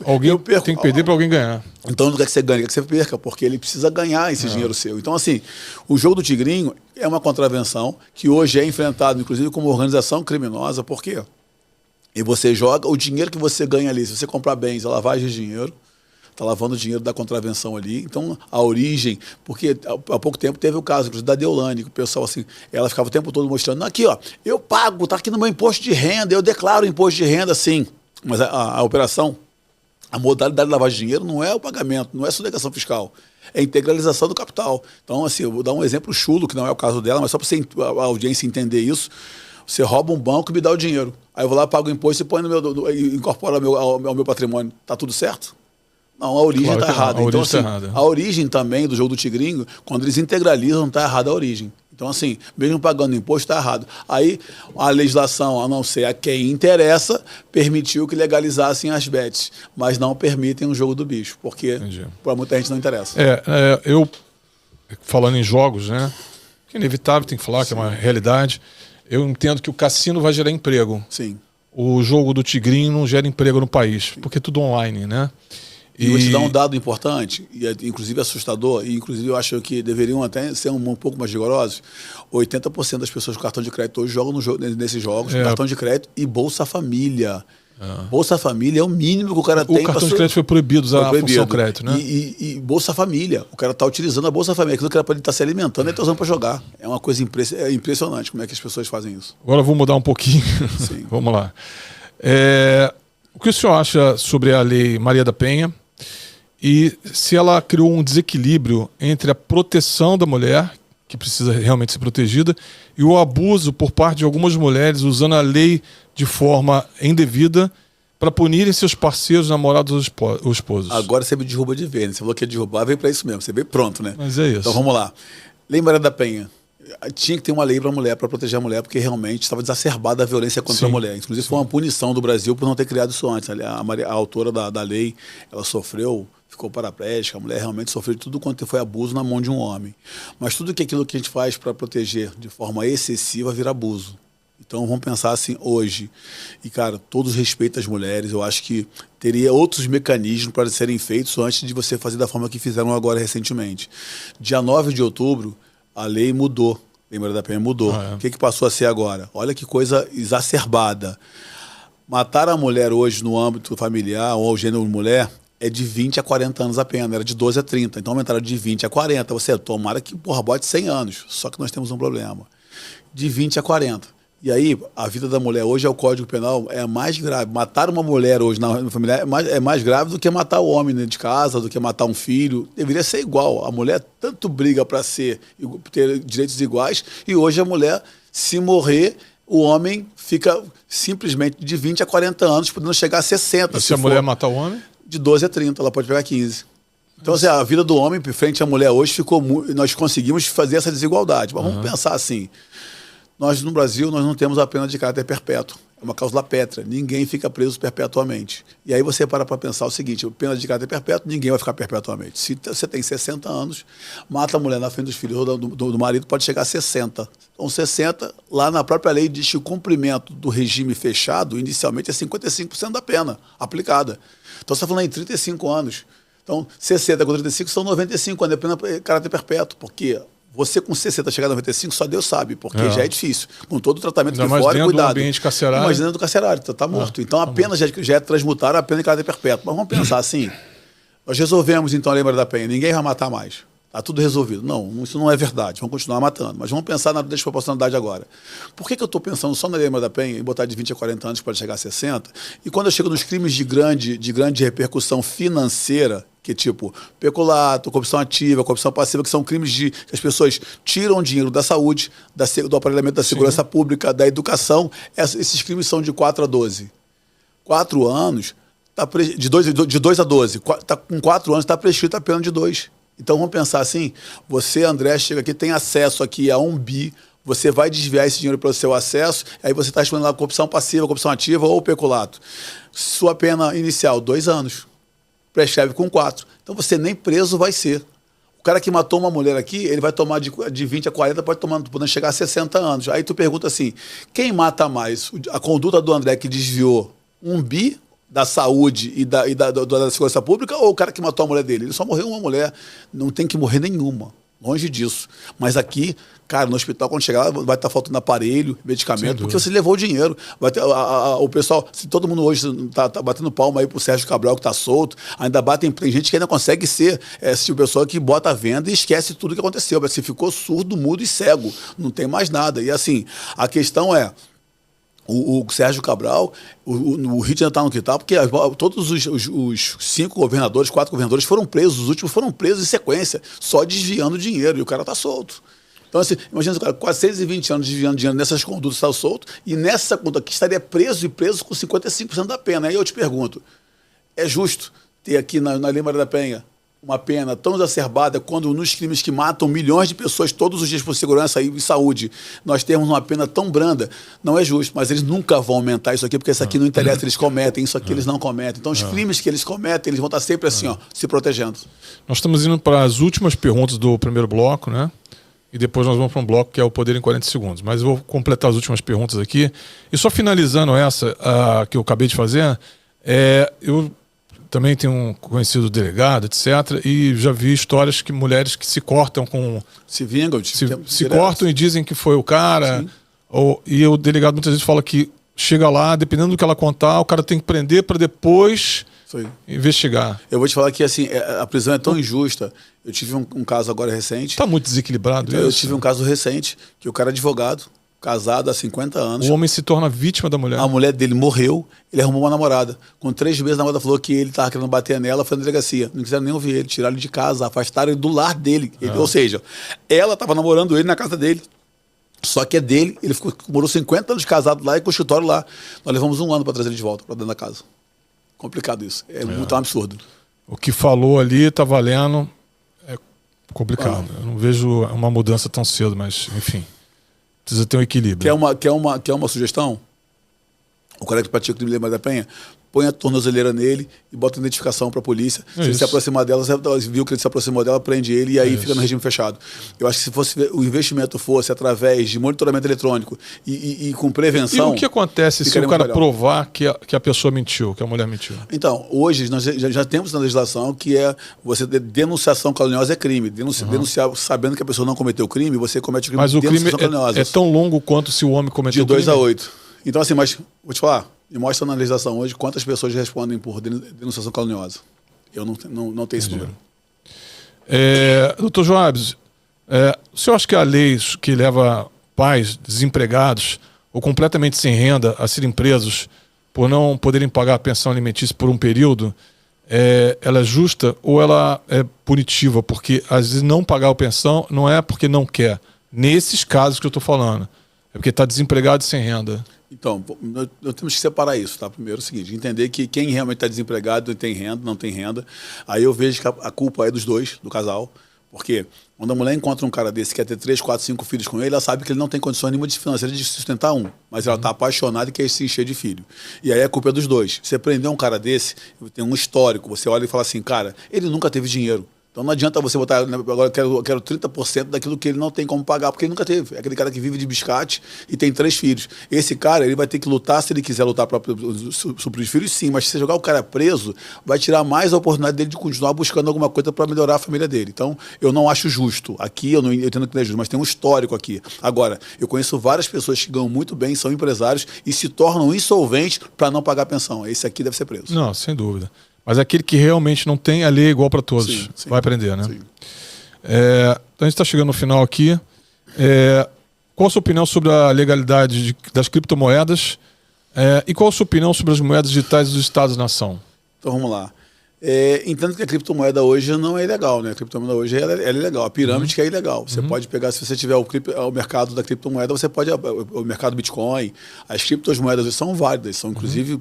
Alguém perco. tem que perder para alguém ganhar. Então não quer que você ganhe, quer que você perca, porque ele precisa ganhar esse dinheiro seu. Então, assim, o jogo do Tigrinho é uma contravenção que hoje é enfrentado, inclusive, como organização criminosa. Por quê? E você joga o dinheiro que você ganha ali. Se você comprar bens, é lavagem de dinheiro. Está lavando o dinheiro da contravenção ali. Então, a origem... Porque há pouco tempo teve o caso, inclusive, da Deolane, que o pessoal, assim, ela ficava o tempo todo mostrando, aqui, ó, eu pago, está aqui no meu imposto de renda, eu declaro o imposto de renda, sim. Mas a operação, a modalidade de lavagem de dinheiro não é o pagamento, não é a sonegação fiscal, é a integralização do capital. Então, assim, eu vou dar um exemplo chulo, que não é o caso dela, mas só para a audiência entender isso. Você rouba um banco e me dá o dinheiro. Aí eu vou lá, pago o imposto e põe incorpora ao meu patrimônio. Está tudo certo? Não, a origem está errada. Então, assim, a origem também do jogo do Tigrinho, quando eles integralizam, está errada a origem. Então, assim, mesmo pagando imposto, está errado. Aí, a legislação, a não ser a quem interessa, permitiu que legalizassem as bets, mas não permitem o jogo do bicho, porque para muita gente não interessa. Eu, falando em jogos, né, que é inevitável, tem que falar, que é uma realidade, eu entendo que o cassino vai gerar emprego. Sim. O jogo do Tigrinho não gera emprego no país, porque é tudo online, né? E vou te dar um dado importante, e inclusive assustador, e inclusive eu acho que deveriam até ser um pouco mais rigorosos. 80% das pessoas com cartão de crédito hoje jogam nesses jogos, cartão de crédito e Bolsa Família. Bolsa Família é o mínimo que o cara tem. O cartão de crédito foi proibido usar a função crédito, né? E Bolsa Família, o cara está utilizando a Bolsa Família, aquilo que era para ele estar se alimentando, ele está usando para jogar. É uma coisa impressionante como é que as pessoas fazem isso. Agora eu vou mudar um pouquinho. Sim. Vamos lá. O que o senhor acha sobre a Lei Maria da Penha? E se ela criou um desequilíbrio entre a proteção da mulher, que precisa realmente ser protegida, e o abuso por parte de algumas mulheres usando a lei de forma indevida para punirem seus parceiros, namorados ou esposos. Agora você me derruba de vez, né? Você falou que ia derrubar, veio para isso mesmo, você veio pronto, né? Mas é isso. Então vamos lá. Lei Maria da Penha. Tinha que ter uma lei para a mulher, para proteger a mulher, porque realmente estava exacerbada a violência contra a mulher. Inclusive foi uma punição do Brasil por não ter criado isso antes. A autora da lei, ela sofreu, ficou paraplégica, a mulher realmente sofreu de tudo quanto foi abuso na mão de um homem. Mas tudo aquilo que a gente faz para proteger de forma excessiva vira abuso. Então vamos pensar assim hoje. E, cara, todos respeitam as mulheres. Eu acho que teria outros mecanismos para serem feitos antes de você fazer da forma que fizeram agora recentemente. Dia 9 de outubro, a lei mudou. A Lei da Penha mudou. O que passou a ser agora? Olha que coisa exacerbada. Matar a mulher hoje no âmbito familiar ou ao gênero mulher é de 20 a 40 anos a pena, era de 12 a 30. Então aumentaram de 20 a 40. Você tomara que, porra, bote 100 anos. Só que nós temos um problema. De 20 a 40. E aí, a vida da mulher hoje é o Código Penal, é a mais grave. Matar uma mulher hoje na família é mais grave do que matar o homem dentro de casa, do que matar um filho. Deveria ser igual. A mulher tanto briga para ter direitos iguais, e hoje a mulher, se morrer, o homem fica simplesmente de 20 a 40 anos, podendo chegar a 60. E se a mulher matar o homem? De 12 a 30, ela pode pegar 15. Então, assim, a vida do homem frente à mulher hoje ficou muito. Nós conseguimos fazer essa desigualdade. Mas vamos pensar assim. Nós, no Brasil, nós não temos a pena de caráter perpétuo. É uma cláusula pétrea. Ninguém fica preso perpetuamente. E aí você para pensar o seguinte, pena de caráter perpétuo, ninguém vai ficar perpetuamente. Se você tem 60 anos, mata a mulher na frente dos filhos ou do marido, pode chegar a 60. Então, 60, lá na própria lei diz que o cumprimento do regime fechado, inicialmente, é 55% da pena aplicada. Então, você está falando em 35 anos. Então, 60 com 35 são 95 anos, é pena de caráter perpétuo, porque... Você com 60 chegar a 95, só Deus sabe, porque já é difícil. Com todo o tratamento que fora, cuidado. Do ambiente carcerário. Imagina do carcerário, tá morto. Então a pena já é transmutar a pena de caráter perpétuo. Mas vamos pensar assim, nós resolvemos então a Lei Maria da Penha, ninguém vai matar mais. Está tudo resolvido. Não, isso não é verdade, vamos continuar matando. Mas vamos pensar na desproporcionalidade agora. Por que eu estou pensando só na Lei Maria da Penha e botar de 20 a 40 anos para chegar a 60? E quando eu chego nos crimes de grande repercussão financeira, que tipo peculato, corrupção ativa, corrupção passiva, que são crimes que as pessoas tiram dinheiro da saúde, do aparelhamento da segurança pública, da educação, esses crimes são de 4 a 12. 4 anos, de 2 a 12, com 4 anos está prescrita a pena de 2. Então vamos pensar assim, você, André, chega aqui, tem acesso aqui a 1 bi, você vai desviar esse dinheiro pelo seu acesso, aí você está respondendo lá corrupção passiva, corrupção ativa ou peculato. Sua pena inicial, 2 anos. Prescreve com 4. Então você nem preso vai ser. O cara que matou uma mulher aqui, ele vai tomar de 20 a 40, podendo chegar a 60 anos. Aí tu pergunta assim, quem mata mais? A conduta do André que desviou 1 bi da saúde e da segurança pública ou o cara que matou a mulher dele? Ele só morreu uma mulher, não tem que morrer nenhuma. Longe disso. Mas aqui, cara, no hospital, quando chegar lá, vai estar faltando aparelho, medicamento, porque você levou o dinheiro. Vai ter, o pessoal, se todo mundo hoje tá batendo palma aí pro Sérgio Cabral que tá solto, ainda tem gente que ainda consegue ser esse pessoal que bota a venda e esquece tudo que aconteceu. Você ficou surdo, mudo e cego. Não tem mais nada. E assim, a questão é, o Sérgio Cabral, o Rio ainda está no que está, porque todos os 5 governadores, 4 governadores foram presos, os últimos foram presos em sequência, só desviando dinheiro, e o cara está solto. Então, assim, imagina o cara, 420 anos desviando dinheiro nessas condutas, está solto, e nessa conduta aqui estaria preso com 55% da pena. Aí eu te pergunto, é justo ter aqui na Lei Maria da Penha uma pena tão exacerbada quando nos crimes que matam milhões de pessoas todos os dias por segurança e saúde, nós temos uma pena tão branda? Não é justo, mas eles nunca vão aumentar isso aqui, porque isso aqui não interessa, eles cometem, isso aqui eles não cometem. Então os crimes que eles cometem, eles vão estar sempre assim, ó, se protegendo. Nós estamos indo para as últimas perguntas do primeiro bloco, né? E depois nós vamos para um bloco que é o Poder em 40 segundos. Mas eu vou completar as últimas perguntas aqui. E só finalizando essa que eu acabei de fazer, eu também tenho um conhecido delegado, etc. E já vi histórias que mulheres que se cortam com... Se vingam. Se cortam e dizem que foi o cara. E o delegado muitas vezes fala que chega lá, dependendo do que ela contar, o cara tem que prender para depois investigar. Eu vou te falar que assim, a prisão é tão injusta. Eu tive um caso agora recente. Está muito desequilibrado isso. Eu tive um caso recente, que o cara é advogado, casado há 50 anos. O homem se torna vítima da mulher. A mulher dele morreu, ele arrumou uma namorada. Com 3 meses, a namorada falou que ele estava querendo bater nela, foi na delegacia. Não quiseram nem ouvir ele, tiraram ele de casa, afastaram ele do lar dele. Ou seja, ela estava namorando ele na casa dele. Só que é dele, ele morou 50 anos casado lá e com o escritório lá. Nós levamos 1 ano para trazer ele de volta para dentro da casa. Complicado isso. É muito absurdo. O que falou ali está valendo. É complicado. Eu não vejo uma mudança tão cedo, mas enfim. Precisa ter um equilíbrio. Quer uma sugestão? O cara que pratica o crime de Lei Maria da Penha, põe a tornozeleira nele e bota a identificação para a polícia. Se ele se aproximar dela, você viu que ele se aproximou dela, prende ele e aí fica no regime fechado. Eu acho que se o investimento fosse através de monitoramento eletrônico e com prevenção... E o que acontece se o cara provar que a pessoa mentiu, que a mulher mentiu? Então, hoje nós já temos na legislação que denunciação caluniosa é crime. Denunciar sabendo que a pessoa não cometeu crime, você comete o crime de denunciação caluniosa. Mas o crime é tão longo quanto se o homem cometeu o crime? De 2 a 8. Então, assim, mas vou te falar, me mostra na legislação hoje quantas pessoas respondem por denunciação caluniosa. Eu não tenho esse número. Doutor Joabes, o senhor acha que a lei que leva pais desempregados ou completamente sem renda a serem presos por não poderem pagar a pensão alimentícia por um período, ela é justa ou ela é punitiva? Porque às vezes não pagar a pensão não é porque não quer. Nesses casos que eu estou falando, é porque está desempregado e sem renda. Então, nós temos que separar isso, tá? Primeiro é o seguinte, entender que quem realmente está desempregado não tem renda. Aí eu vejo que a culpa é dos dois, do casal. Porque quando a mulher encontra um cara desse que quer ter 3, 4, 5 filhos com ele, ela sabe que ele não tem condições nenhuma de financeira de sustentar um. Mas ela está apaixonada e quer se encher de filho. E aí a culpa é dos dois. Você prender um cara desse, tem um histórico, você olha e fala assim, cara, ele nunca teve dinheiro. Então não adianta você botar, agora eu quero 30% daquilo que ele não tem como pagar, porque ele nunca teve. É aquele cara que vive de biscate e tem 3 filhos. Esse cara, ele vai ter que lutar, se ele quiser lutar para suprir os filhos, sim. Mas se você jogar o cara preso, vai tirar mais a oportunidade dele de continuar buscando alguma coisa para melhorar a família dele. Então, eu não acho justo. Aqui, eu entendo que não é justo, mas tem um histórico aqui. Agora, eu conheço várias pessoas que ganham muito bem, são empresários e se tornam insolventes para não pagar a pensão. Esse aqui deve ser preso. Não, sem dúvida. Mas aquele que realmente não tem, a lei é igual para todos. Sim, vai aprender, né? Sim. A gente está chegando no final aqui. Qual a sua opinião sobre a legalidade das criptomoedas? E qual a sua opinião sobre as moedas digitais dos Estados-nação? Então vamos lá. Entendo que a criptomoeda hoje não é ilegal, né? A criptomoeda hoje ela é ilegal. A pirâmide que é ilegal. Você pode pegar, se você tiver o mercado da criptomoeda, você pode, o mercado Bitcoin, as criptomoedas são válidas, são inclusive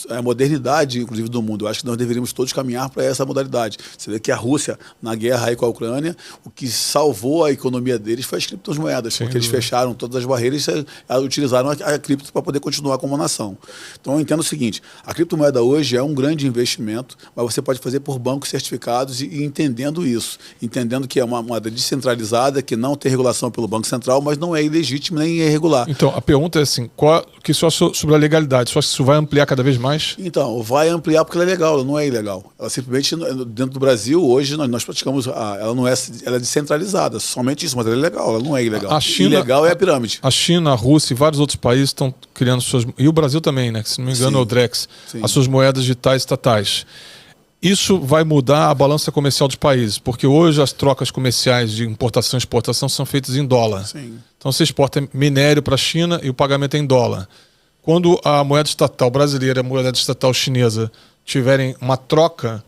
a modernidade inclusive do mundo. Eu acho que nós deveríamos todos caminhar para essa modalidade. Você vê que a Rússia, na guerra aí com a Ucrânia, o que salvou a economia deles foi as criptomoedas, porque eles fecharam todas as barreiras e utilizaram a cripto para poder continuar como nação. Então eu entendo o seguinte, a criptomoeda hoje é um grande investimento, mas você pode fazer por bancos certificados e entendendo isso, entendendo que é uma moeda descentralizada, que não tem regulação pelo Banco Central, mas não é ilegítimo nem irregular. Então, a pergunta é assim, o que você acha sobre a legalidade? Você acha que isso vai ampliar cada vez mais? Então, vai ampliar porque ela é legal, ela não é ilegal. Ela simplesmente, dentro do Brasil, hoje, nós praticamos, ela é descentralizada, somente isso, mas ela é legal, ela não é ilegal. A China, ilegal é a pirâmide. A China, a Rússia e vários outros países estão criando suas... E o Brasil também, né? Que, se não me engano, é o Drex. As suas moedas digitais estatais. Isso vai mudar a balança comercial dos países, porque hoje as trocas comerciais de importação e exportação são feitas em dólar. Sim. Então você exporta minério para a China e o pagamento é em dólar. Quando a moeda estatal brasileira e a moeda estatal chinesa tiverem uma troca,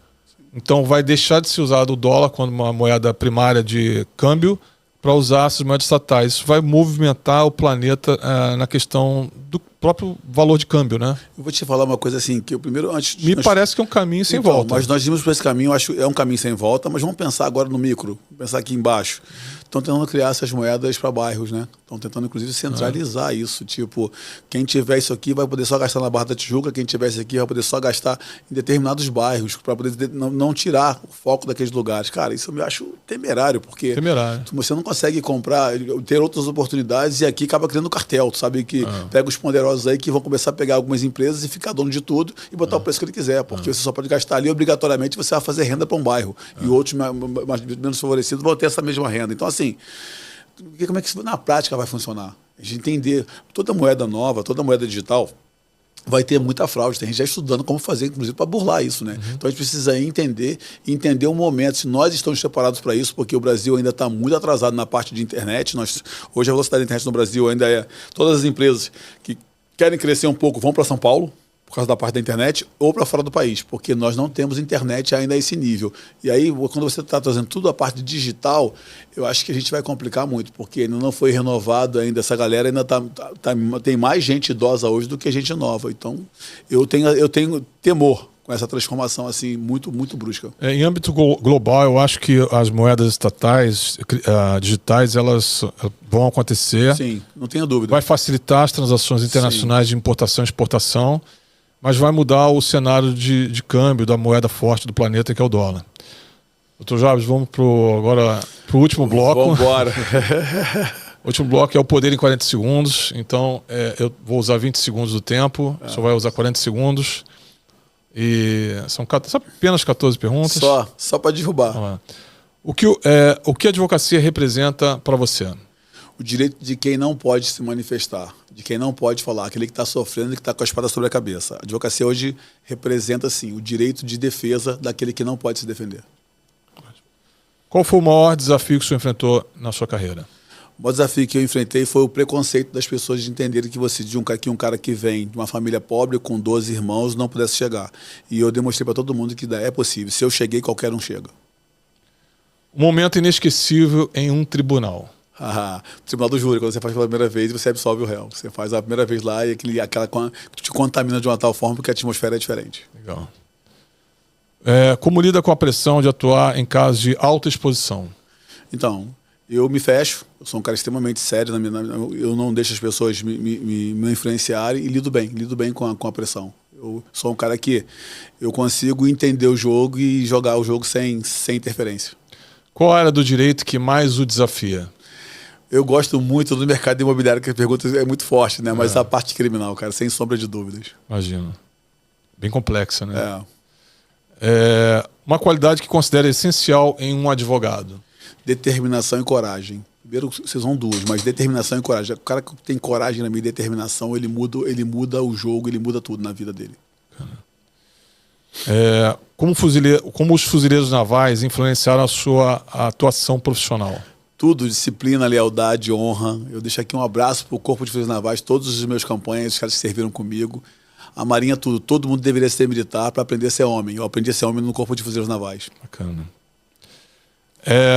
então vai deixar de se usar o dólar como uma moeda primária de câmbio para usar essas moedas estatais. Isso vai movimentar o planeta na questão do próprio valor de câmbio, né? Eu vou te falar uma coisa assim, que eu primeiro antes... Me parece que é um caminho sem volta. Mas nós vimos por esse caminho, acho que é um caminho sem volta, mas vamos pensar agora no micro, pensar aqui embaixo. Estão tentando criar essas moedas para bairros, né? Estão tentando, inclusive, centralizar isso. Tipo, quem tiver isso aqui vai poder só gastar na Barra da Tijuca, quem tiver isso aqui vai poder só gastar em determinados bairros, para poder não tirar o foco daqueles lugares. Cara, isso eu me acho temerário, porque você não consegue comprar, ter outras oportunidades e aqui acaba criando cartel. Tu sabe que pega os poderosos aí que vão começar a pegar algumas empresas e ficar dono de tudo e botar o preço que ele quiser, porque você só pode gastar ali, obrigatoriamente você vai fazer renda para um bairro. E outros menos favorecidos vão ter essa mesma renda. Então, assim, como é que isso na prática vai funcionar? A gente entender, toda moeda nova, toda moeda digital vai ter muita fraude. Tem gente já estudando como fazer, inclusive, para burlar isso, né? Então a gente precisa entender o momento, se nós estamos preparados para isso, porque o Brasil ainda está muito atrasado na parte de internet. Hoje a velocidade da internet no Brasil ainda é... Todas as empresas que querem crescer um pouco vão para São Paulo, por causa da parte da internet, ou para fora do país, porque nós não temos internet ainda a esse nível. E aí, quando você está trazendo tudo a parte digital, eu acho que a gente vai complicar muito, porque ainda não foi renovado ainda, essa galera ainda tem mais gente idosa hoje do que gente nova. Então, eu tenho temor com essa transformação assim muito, muito brusca. Em âmbito global, eu acho que as moedas estatais, digitais, elas vão acontecer. Sim, não tenho dúvida. Vai facilitar as transações internacionais de importação e exportação, mas vai mudar o cenário de câmbio da moeda forte do planeta, que é o dólar. Doutor Joabes, vamos agora para o último bloco. Vamos embora. O último bloco é o poder em 40 segundos. Então, eu vou usar 20 segundos do tempo, só vai usar 40 segundos. E são apenas 14 perguntas. Só para derrubar. O que a advocacia representa para você? O direito de quem não pode se manifestar, de quem não pode falar, aquele que está sofrendo e que está com a espada sobre a cabeça. A advocacia hoje representa, sim, o direito de defesa daquele que não pode se defender. Qual foi o maior desafio que o senhor enfrentou na sua carreira? O maior desafio que eu enfrentei foi o preconceito das pessoas de entenderem que um cara que vem de uma família pobre com 12 irmãos não pudesse chegar. E eu demonstrei para todo mundo que é possível. Se eu cheguei, qualquer um chega. Um momento inesquecível em um tribunal. Tribunal do júri, quando você faz pela primeira vez, você absolve o réu. Você faz a primeira vez lá e aquela te contamina de uma tal forma porque a atmosfera é diferente. Legal. Como lida com a pressão de atuar em casos de alta exposição? Então, eu me fecho, eu sou um cara extremamente sério, eu não deixo as pessoas me influenciarem e lido bem com a pressão. Eu sou um cara que eu consigo entender o jogo e jogar o jogo sem interferência. Qual área do direito que mais o desafia? Eu gosto muito do mercado imobiliário, que a pergunta é muito forte, né? Mas a parte criminal, cara, sem sombra de dúvidas. Imagino. Bem complexa, né? Uma qualidade que considera essencial em um advogado? Determinação e coragem. Primeiro, vocês são duas, mas determinação e coragem. O cara que tem coragem na minha determinação, ele muda o jogo, ele muda tudo na vida dele. Como os fuzileiros navais influenciaram a sua atuação profissional? Tudo, disciplina, lealdade, honra. Eu deixo aqui um abraço para o Corpo de Fuzileiros Navais, todos os meus campanhas, os caras que serviram comigo. A Marinha, tudo. Todo mundo deveria ser militar para aprender a ser homem. Eu aprendi a ser homem no Corpo de Fuzileiros Navais. Bacana.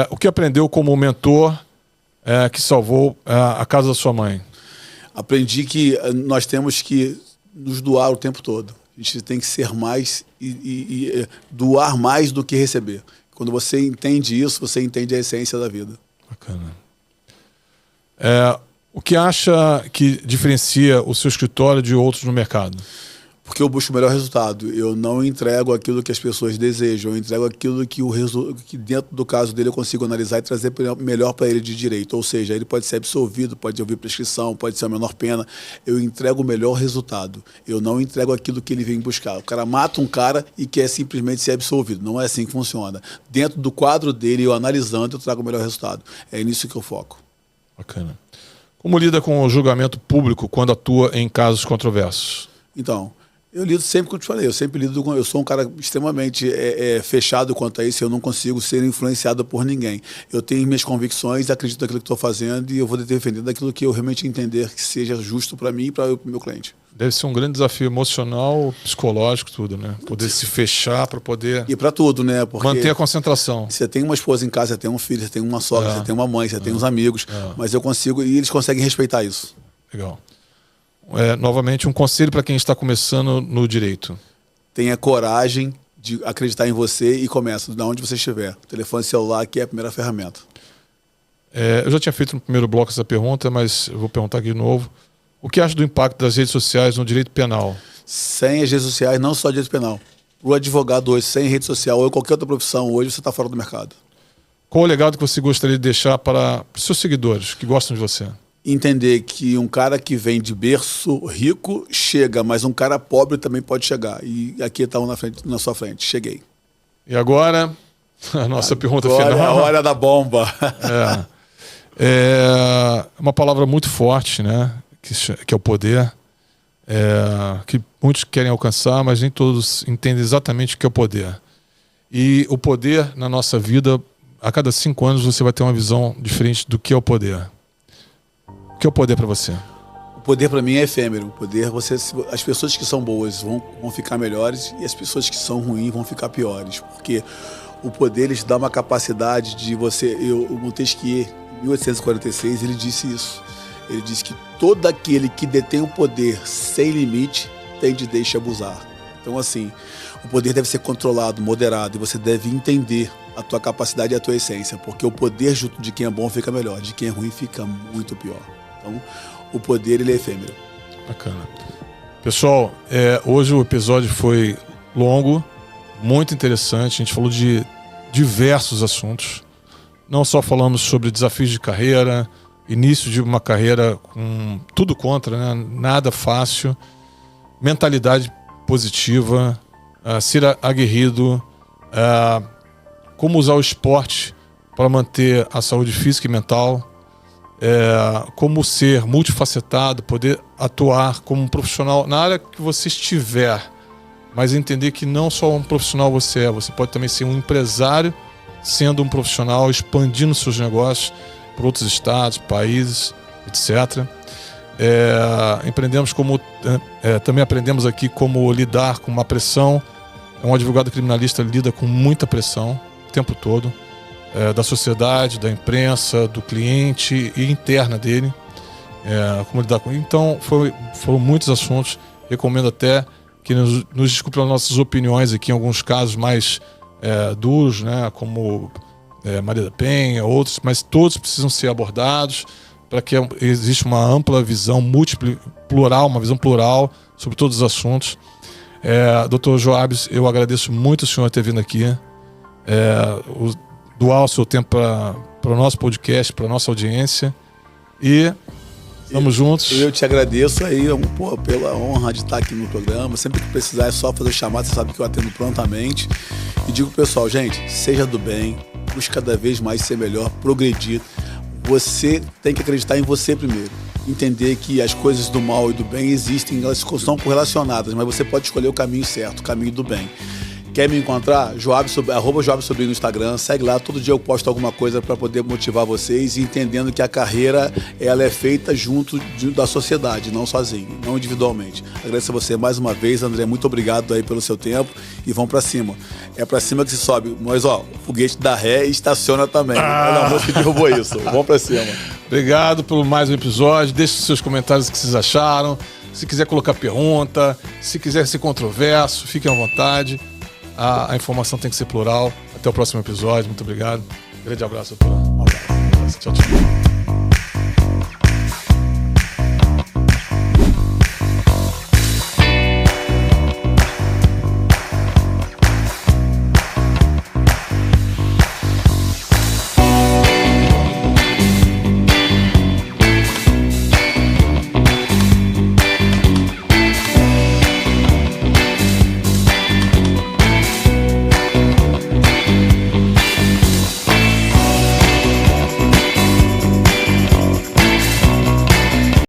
O que aprendeu como mentor que salvou a casa da sua mãe? Aprendi que nós temos que nos doar o tempo todo. A gente tem que ser mais e doar mais do que receber. Quando você entende isso, você entende a essência da vida. Bacana. O que acha que diferencia o seu escritório de outros no mercado? Porque eu busco o melhor resultado. Eu não entrego aquilo que as pessoas desejam. Eu entrego aquilo que dentro do caso dele eu consigo analisar e trazer melhor para ele de direito. Ou seja, ele pode ser absolvido, pode ouvir prescrição, pode ser a menor pena. Eu entrego o melhor resultado. Eu não entrego aquilo que ele vem buscar. O cara mata um cara e quer simplesmente ser absolvido. Não é assim que funciona. Dentro do quadro dele, eu analisando, eu trago o melhor resultado. É nisso que eu foco. Bacana. Como lida com o julgamento público quando atua em casos controversos? Então, eu lido sempre com o que eu te falei, eu sou um cara extremamente fechado quanto a isso, eu não consigo ser influenciado por ninguém. Eu tenho minhas convicções, acredito naquilo que estou fazendo e eu vou defender daquilo que eu realmente entender que seja justo para mim e para o meu cliente. Deve ser um grande desafio emocional, psicológico, tudo, né? Poder se fechar para poder... E para tudo, né? Porque manter a concentração. Você tem uma esposa em casa, você tem um filho, você tem uma sogra, você tem uma mãe, você tem uns amigos, mas eu consigo, e eles conseguem respeitar isso. Legal. Novamente, um conselho para quem está começando no direito. Tenha coragem de acreditar em você e começa de onde você estiver. O telefone celular aqui é a primeira ferramenta. Eu já tinha feito no primeiro bloco essa pergunta, mas eu vou perguntar aqui de novo. O que acha do impacto das redes sociais no direito penal? Sem as redes sociais, não só direito penal. O advogado hoje, sem rede social ou qualquer outra profissão, hoje você está fora do mercado. Qual o legado que você gostaria de deixar para os seus seguidores que gostam de você? Entender que um cara que vem de berço rico chega, mas um cara pobre também pode chegar. E aqui está um na sua frente. Cheguei. E agora, a nossa pergunta final. Agora é a hora da bomba. É uma palavra muito forte, né? Que é o poder. Que muitos querem alcançar, mas nem todos entendem exatamente o que é o poder. E o poder na nossa vida, a cada 5 anos você vai ter uma visão diferente do que é o poder. O que é o poder para você? O poder para mim é efêmero. O poder, as pessoas que são boas vão ficar melhores e as pessoas que são ruins vão ficar piores. Porque o poder ele te dá uma capacidade de você... O Montesquieu, em 1846, ele disse isso. Ele disse que todo aquele que detém o poder sem limite tem de deixar abusar. Então, assim, o poder deve ser controlado, moderado, e você deve entender a tua capacidade e a tua essência, porque o poder junto de quem é bom fica melhor, de quem é ruim fica muito pior. Então, o poder ele é efêmero. Bacana. Pessoal, hoje o episódio foi longo, muito interessante. A gente falou de diversos assuntos. Não só falamos sobre desafios de carreira, início de uma carreira com tudo contra, né? Nada fácil, mentalidade positiva, ser aguerrido, como usar o esporte para manter a saúde física e mental. como ser multifacetado, poder atuar como um profissional na área que você estiver, mas entender que não só um profissional você pode também ser um empresário, sendo um profissional, expandindo seus negócios para outros estados, países, etc. Também aprendemos aqui como lidar com uma pressão. Um advogado criminalista lida com muita pressão o tempo todo, da sociedade, da imprensa, do cliente e interna dele. Como lidar com. Então foram muitos assuntos. Recomendo até que nos desculpe as nossas opiniões aqui em alguns casos mais duros, né, como Maria da Penha, outros, mas todos precisam ser abordados para que exista uma ampla visão plural, uma visão plural sobre todos os assuntos. Dr. Joabes, eu agradeço muito o senhor ter vindo aqui, doar o seu tempo para o nosso podcast, para a nossa audiência, e estamos juntos. Eu te agradeço aí, pela honra de estar aqui no programa. Sempre que precisar é só fazer chamada, você sabe que eu atendo prontamente. E digo pessoal, gente, seja do bem, busque cada vez mais ser melhor, progredir. Você tem que acreditar em você primeiro. Entender que as coisas do mal e do bem existem, elas estão correlacionadas, mas você pode escolher o caminho certo, o caminho do bem. Quer me encontrar? @JoabesSobrinho no Instagram. Segue lá, todo dia eu posto alguma coisa para poder motivar vocês, e entendendo que a carreira ela é feita junto da sociedade, não sozinho, não individualmente. Agradeço a você mais uma vez, André, muito obrigado aí pelo seu tempo, e vamos para cima. É para cima que se sobe, mas o foguete dá ré e estaciona também. Olha a moça que derrubou isso. Vamos para cima. Obrigado por mais um episódio. Deixe os seus comentários o que vocês acharam. Se quiser colocar pergunta, se quiser ser controverso, fiquem à vontade. A informação tem que ser plural. Até o próximo episódio. Muito obrigado. Grande abraço, doutor. Um abraço. Tchau, tchau.